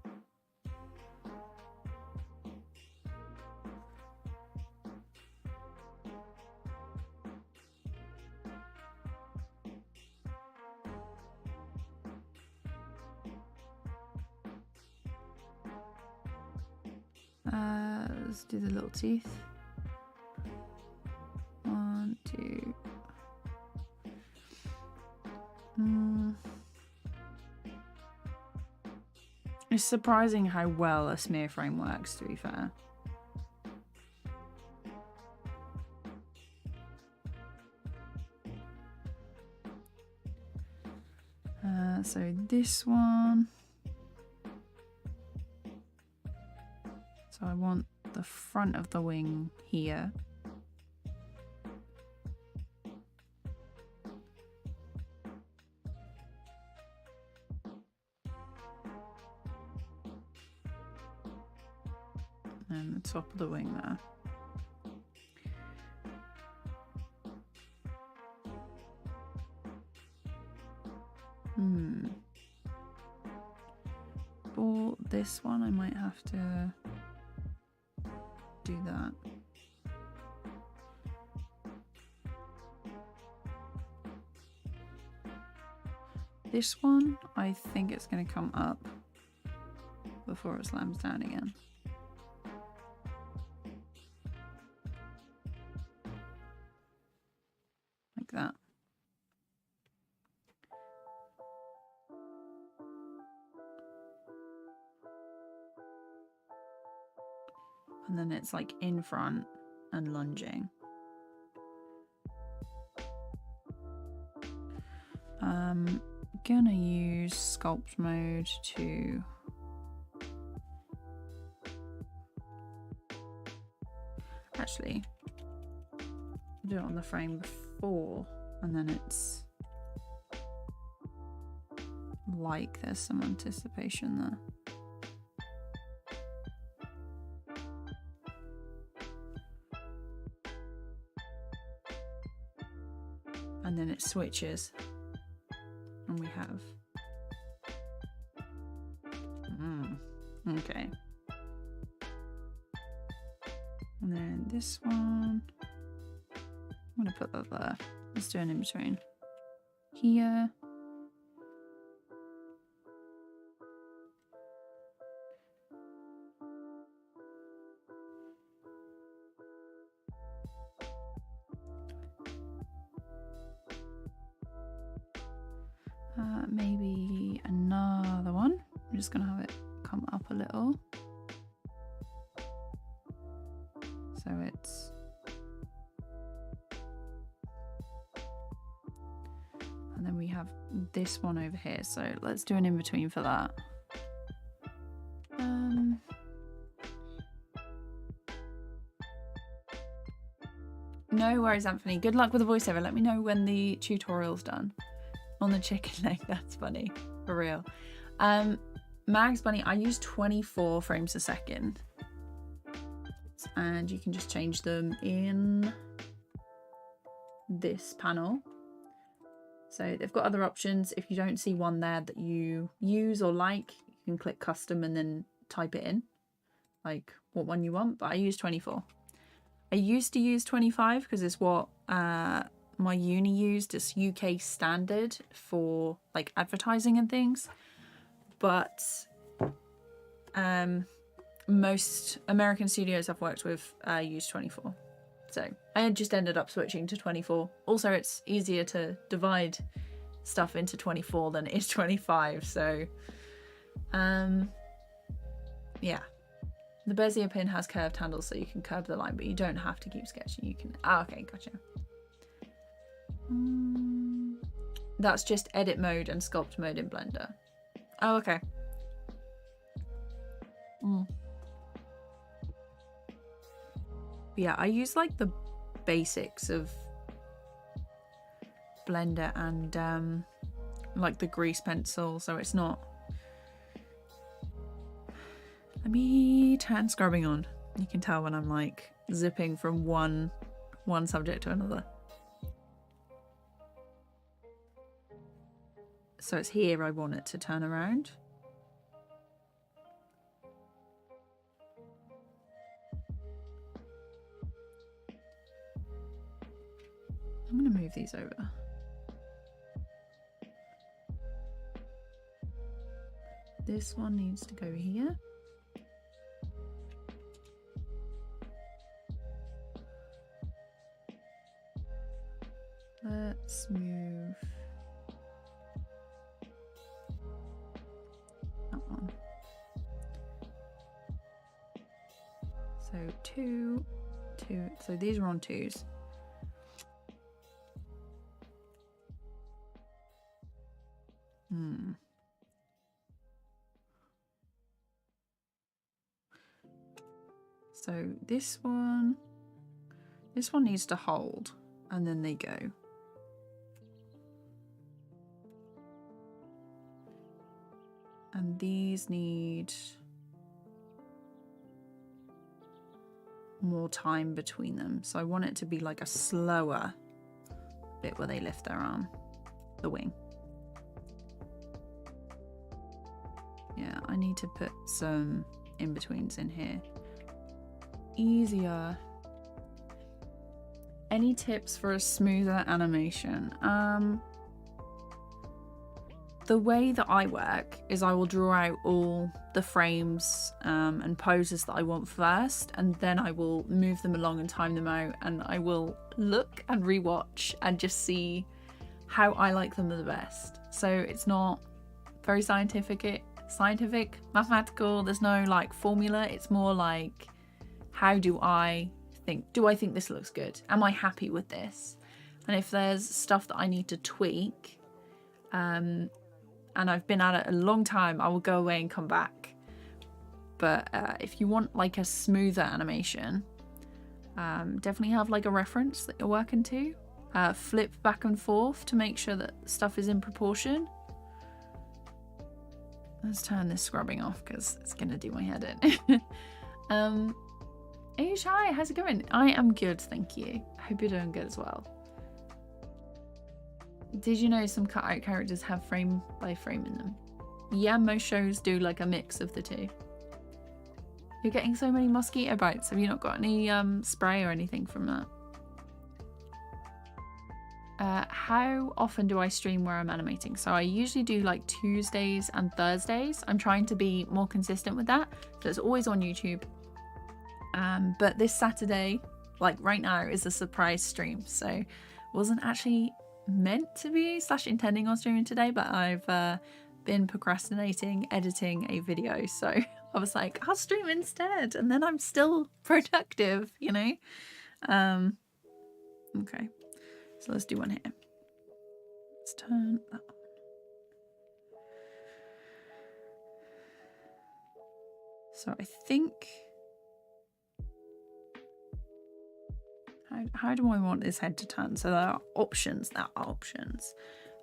Let's do the little teeth. 1, 2. It's surprising how well a smear frame works, to be fair. So this one. So I want the front of the wing here. And the top of the wing there. For this one, I might have to do that. This one, I think it's going to come up before it slams down again. Like that. And then it's like in front and lunging. Gonna use sculpt mode to actually do it on the frame before, and then it's like there's some anticipation there. And then it switches and we have okay, and then this one I'm gonna put that there. Let's do an in between here. Maybe another one. I'm just gonna have it come up a little. So it's and then we have this one over here. So let's do an in between for that. No worries, Anthony. Good luck with the voiceover. Let me know when the tutorial's done. On the chicken leg, that's funny, for real. Mags Bunny, I use 24 frames a second. And you can just change them in this panel. So they've got other options. If you don't see one there that you use or like, you can click custom and then type it in, like what one you want, but I use 24. I used to use 25 because it's what my uni used as UK standard for like advertising and things, but most American studios I've worked with use 24, so I just ended up switching to 24. Also, it's easier to divide stuff into 24 than it is 25. So yeah, the Bezier pin has curved handles, so you can curve the line, but you don't have to keep sketching. You can, okay, gotcha. That's just edit mode and sculpt mode in Blender. Oh, okay. Yeah, I use like the basics of Blender and like the grease pencil, so it's not. Let me turn scrubbing on. You can tell when I'm like zipping from one subject to another. So it's here I want it to turn around. I'm going to move these over. This one needs to go here. Let's move that one. So 2, 2. So these are on 2s. So this one needs to hold, and then they go. And these need more time between them. So I want it to be like a slower bit where they lift their arm, the wing. Yeah, I need to put some in-betweens in here. Easier. Any tips for a smoother animation? The way that I work is I will draw out all the frames and poses that I want first, and then I will move them along and time them out, and I will look and rewatch and just see how I like them the best. So it's not very scientific, mathematical. There's no like formula. It's more like, how do I think? Do I think this looks good? Am I happy with this? And if there's stuff that I need to tweak, and I've been at it a long time, I will go away and come back. But if you want like a smoother animation, definitely have like a reference that you're working to. Flip back and forth to make sure that stuff is in proportion. Let's turn this scrubbing off because it's gonna do my head in. Hey, hi, how's it going? I am good, thank you. I hope you're doing good as well. Did you know some cutout characters have frame by frame in them? Yeah, most shows do like a mix of the two. You're getting so many mosquito bites. Have you not got any spray or anything from that? How often do I stream where I'm animating? So I usually do like Tuesdays and Thursdays. I'm trying to be more consistent with that. So it's always on YouTube. But this Saturday, like right now, is a surprise stream. So wasn't actually meant to be / intending on streaming today, but I've been procrastinating editing a video. So I was like, I'll stream instead. And then I'm still productive, you know? Okay. So let's do one here. Let's turn that on. So I think, how do I want this head to turn? So there are options.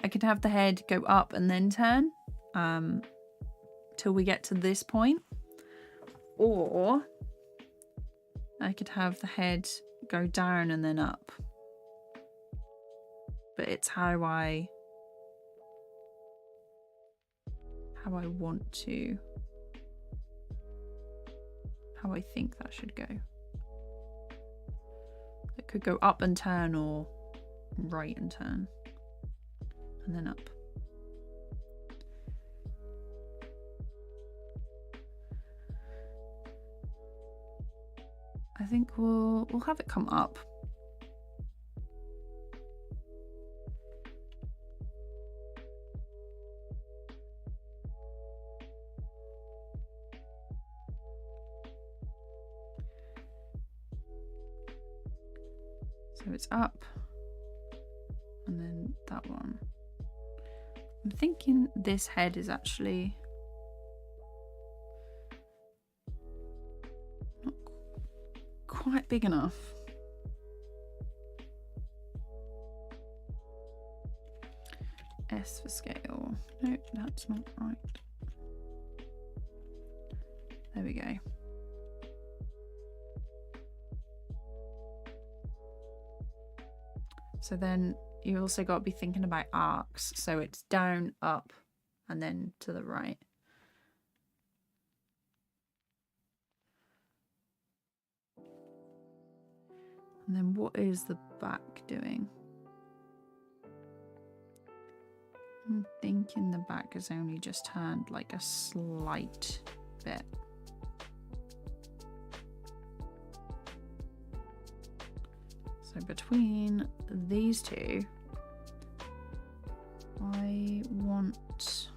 I could have the head go up and then turn till we get to this point. Or I could have the head go down and then up. But it's how I want to, how I think that should go. It could go up and turn, or right and turn, and then up. I think we'll have it come up. So it's up, and then that one. I'm thinking this head is actually not quite big enough. S for scale. Nope, that's not right. There we go. So then you also got to be thinking about arcs. So it's down, up, and then to the right. And then what is the back doing? I'm thinking the back has only just turned like a slight bit. So between these two, I want,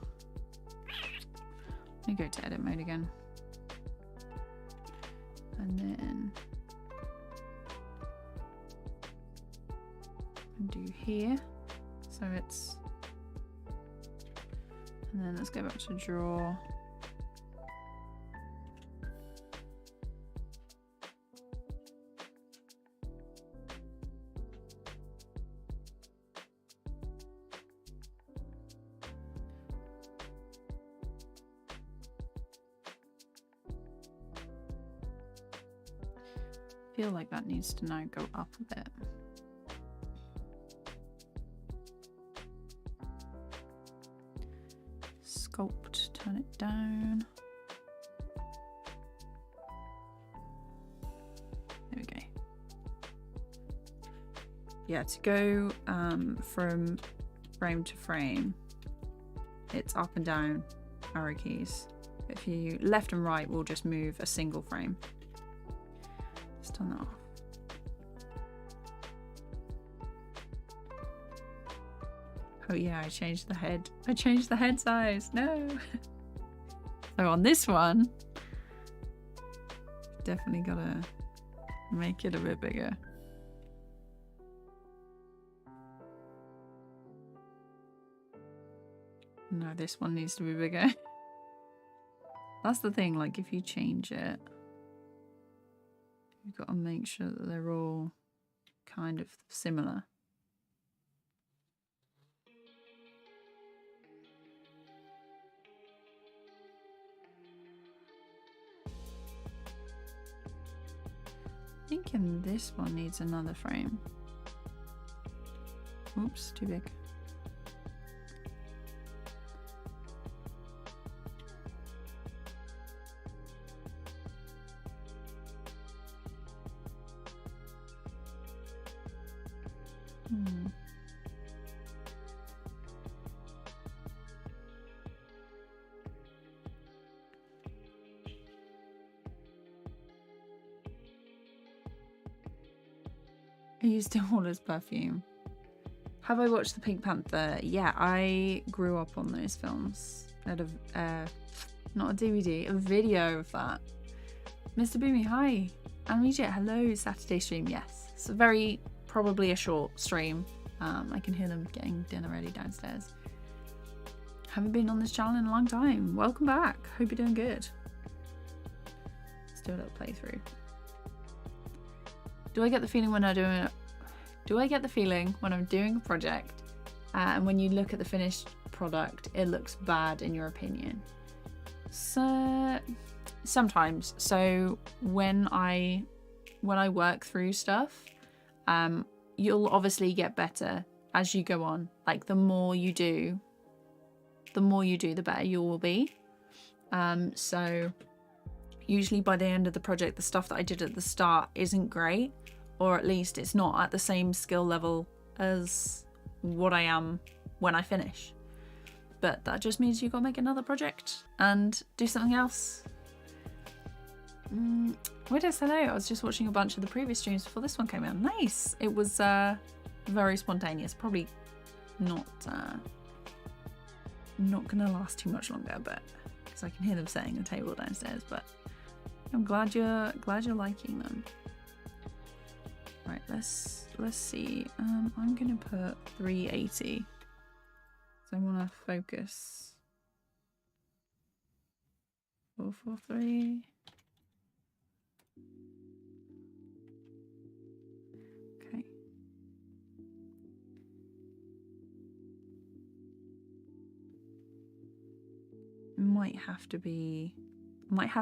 let me go to edit mode again. And then do here. So it's, and then let's go back to draw. I feel like that needs to now go up a bit. Sculpt, turn it down. There we go. Yeah, to go from frame to frame, it's up and down arrow keys. If you left and right, we'll just move a single frame. Let's turn that off. Oh yeah, I changed the head. I changed the head size. No. So on this one, definitely gotta make it a bit bigger. No, this one needs to be bigger. That's the thing, like if you change it, you've got to make sure that they're all kind of similar. Thinking this one needs another frame. Oops, too big. I used it all as perfume. Have I watched the Pink Panther? Yeah, I grew up on those films. I had a, not a DVD, a video of that. Mr. Boomy, hi. Anne-Jet, hello. Saturday stream, yes. It's probably a short stream. I can hear them getting dinner ready downstairs. Haven't been on this channel in a long time. Welcome back. Hope you're doing good. Let's do a little playthrough. Do I get the feeling when I'm doing a project and when you look at the finished product, it looks bad in your opinion? So sometimes. So when I work through stuff, you'll obviously get better as you go on. Like the more you do, the better you will be. So usually by the end of the project, the stuff that I did at the start isn't great, or at least it's not at the same skill level as what I am when I finish. But that just means you've got to make another project and do something else. Widows, hello. I was just watching a bunch of the previous streams before this one came out. Nice. It was very spontaneous. Probably not gonna last too much longer, but because I can hear them setting the table downstairs. But I'm glad you're liking them. Right, let's see. I'm gonna put 380. So I want to focus 443. Okay. Might have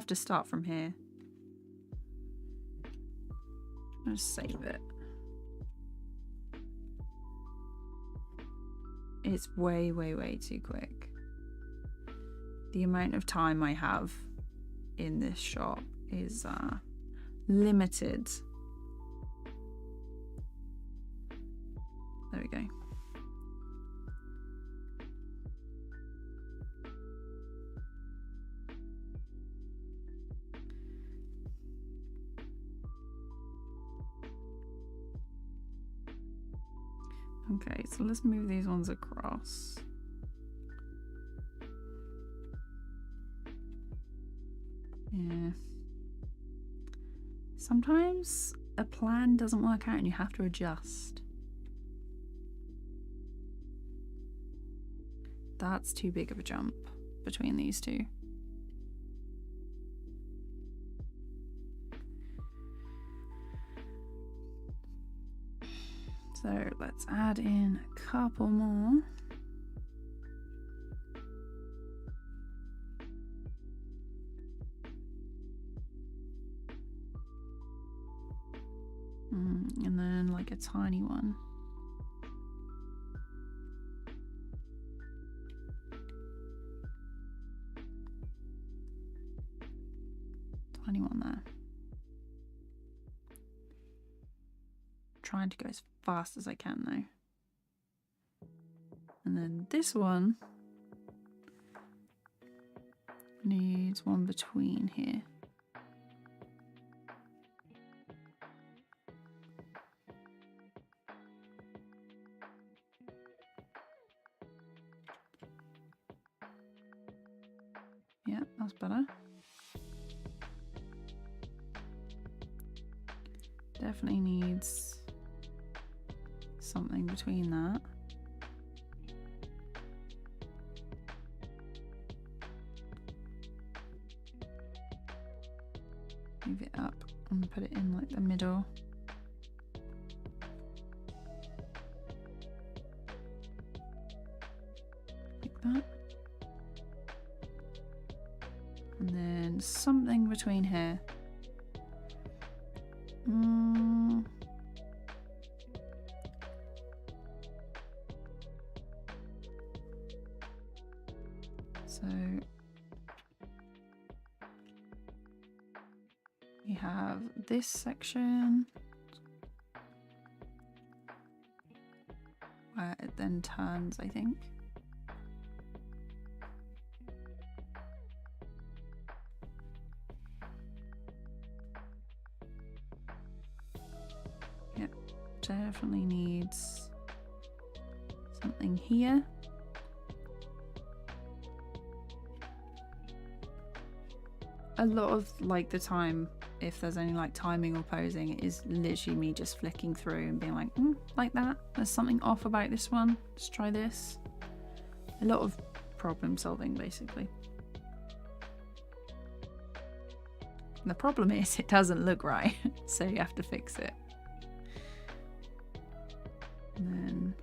to start from here. Let's save it. It's way too quick. The amount of time I have in this shot is limited. There we go. Okay, so let's move these ones across. Yeah. Sometimes a plan doesn't work out and you have to adjust. That's too big of a jump between these two. So let's add in a couple more. And then like a tiny one. Tiny one there. Trying to go as fast as I can though. And then this one needs one between here. Yeah, that's better. Definitely needs something between that. Move it up and put it in like the middle. Like that. And then something between here. So we have this section where it then turns, I think. Yep, definitely needs something here. A lot of like the time, if there's any like timing or posing, it is literally me just flicking through and being like that. There's something off about this one. Let's try this. A lot of problem solving basically. And the problem is it doesn't look right, so you have to fix it. And then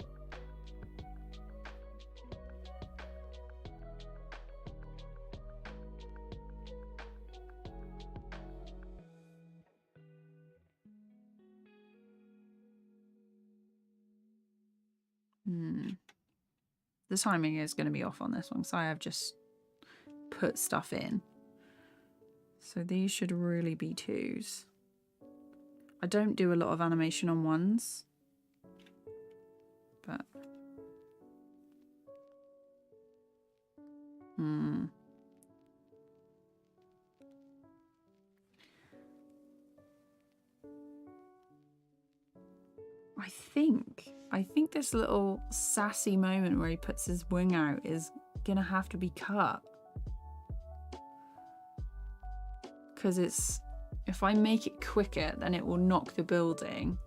the timing is going to be off on this one, so I have just put stuff in. So these should really be 2s. I don't do a lot of animation on 1s, but I think this little sassy moment where he puts his wing out is gonna have to be cut. Because if I make it quicker, then it will knock the building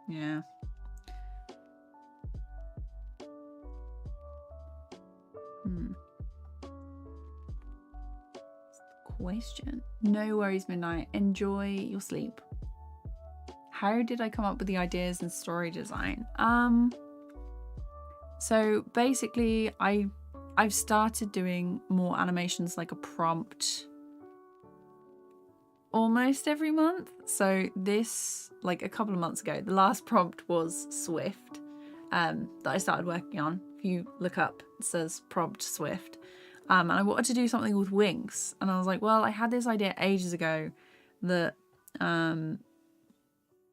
Yeah. Question. No worries, Midnight. Enjoy your sleep. How did I come up with the ideas and story design? So basically I've started doing more animations, like a prompt almost every month. So this, like a couple of months ago, the last prompt was Swift, that I started working on. If you look up, it says prompt Swift. And I wanted to do something with wings. And I was like, well, I had this idea ages ago that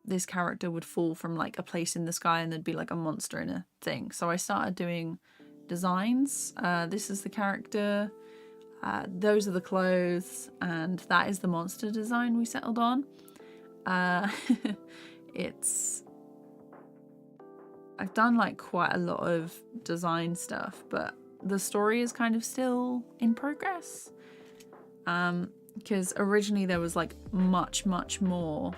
this character would fall from like a place in the sky and there'd be like a monster in a thing. So I started doing designs. This is the character. Those are the clothes. And that is the monster design we settled on. I've done like quite a lot of design stuff, but the story is kind of still in progress. Because originally there was like much more.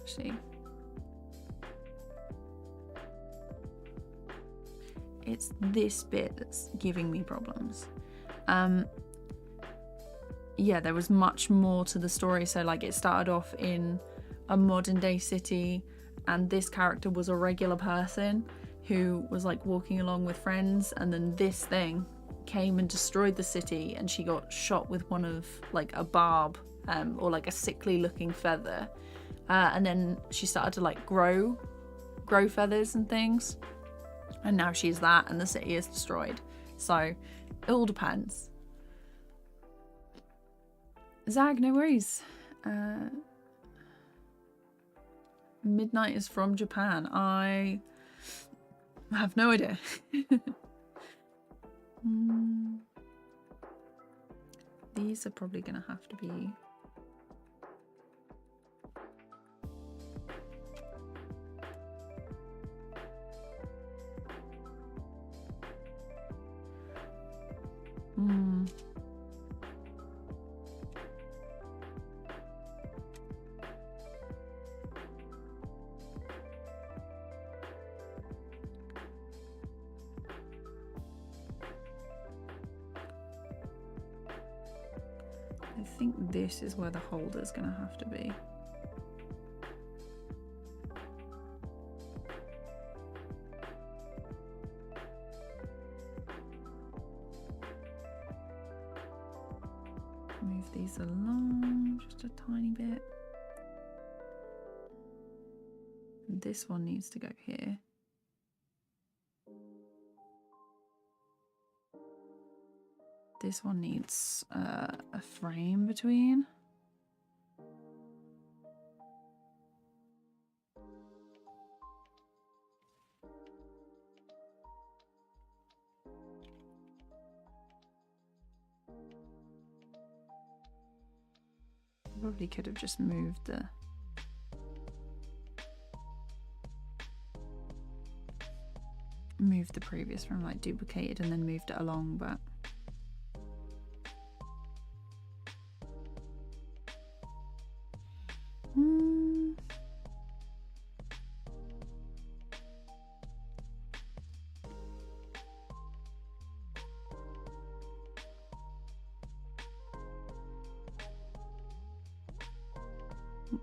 Actually, it's this bit that's giving me problems. Yeah, there was much more to the story. So like it started off in a modern day city, and this character was a regular person who was like walking along with friends, and then this thing came and destroyed the city, and she got shot with one of like a barb, or like a sickly looking feather, and then she started to like grow feathers and things, and now she's that, and the city is destroyed. So it all depends. Zag, no worries. Midnight is from Japan. I have no idea. These are probably gonna have to be I think this is where the holder's gonna have to be. Move these along just a tiny bit. And this one needs to go here. This one needs a frame between. Probably could have just moved the previous one, like duplicated and then moved it along, but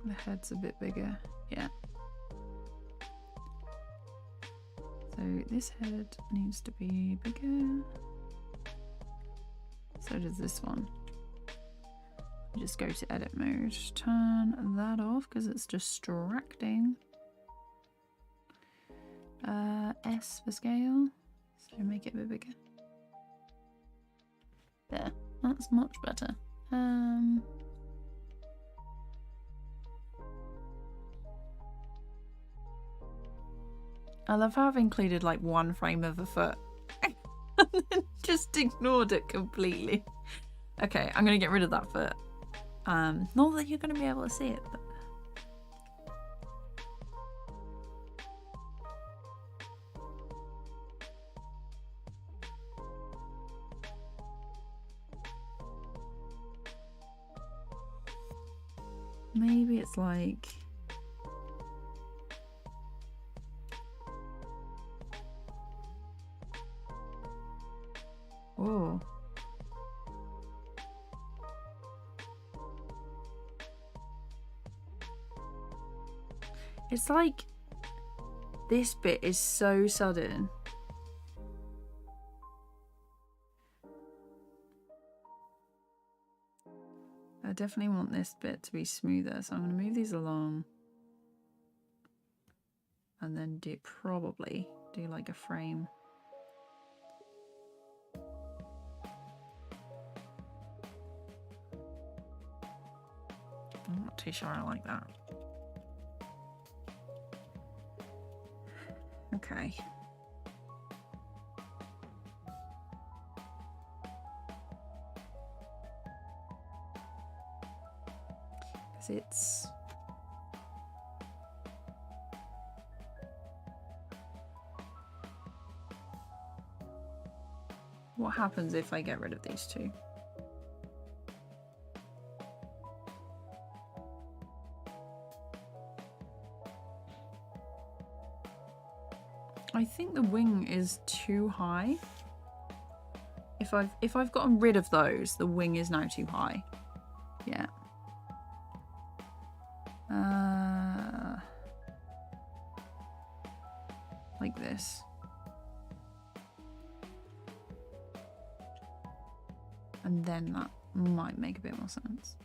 the head's a bit bigger. Yeah. So this head needs to be bigger. So does this one. Just go to edit mode, turn that off because it's distracting. S for scale, so make it a bit bigger. There, that's much better. I love how I've included like one frame of a foot and then just ignored it completely. Okay, I'm gonna get rid of that foot. Not that you're gonna be able to see it, but maybe it's like... Oh. It's like this bit is so sudden. I definitely want this bit to be smoother, so I'm going to move these along and then probably do like a frame. I'm not too sure I like that. Okay. Because it's... What happens if I get rid of these two? I think the wing is too high. If I've gotten rid of those, the wing is now too high. Yeah. Like this. And then that might make a bit more sense.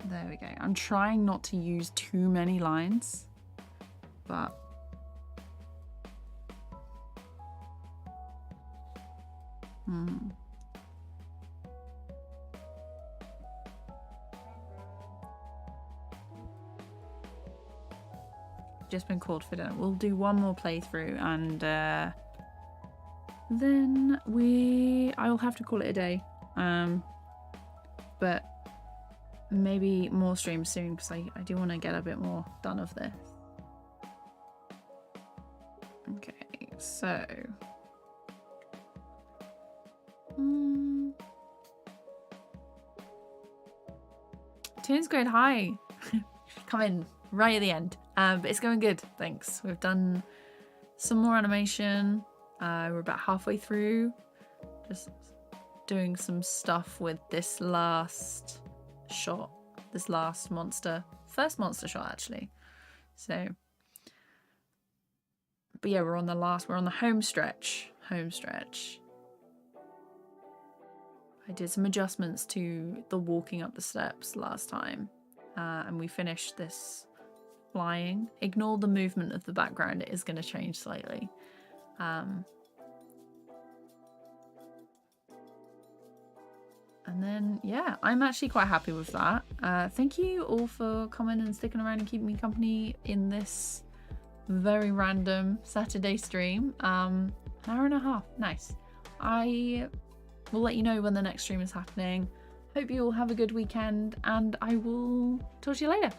There we go. I'm trying not to use too many lines, but just been called for dinner. We'll do one more playthrough and then I will have to call it a day. But maybe more streams soon because I do want to get a bit more done of this. Okay, so Tune's going high. Come in right at the end. But it's going good, thanks. We've done some more animation. We're about halfway through. Just doing some stuff with this last shot. This last monster. First monster shot, actually. So, but yeah, we're on the home stretch. Home stretch. I did some adjustments to the walking up the steps last time. And we finished this flying. Ignore the movement of the background, it is going to change slightly. And then, yeah, I'm actually quite happy with that. Thank you all for coming and sticking around and keeping me company in this very random Saturday stream. An hour and a half, nice. I will let you know when the next stream is happening. Hope you all have a good weekend, and I will talk to you later.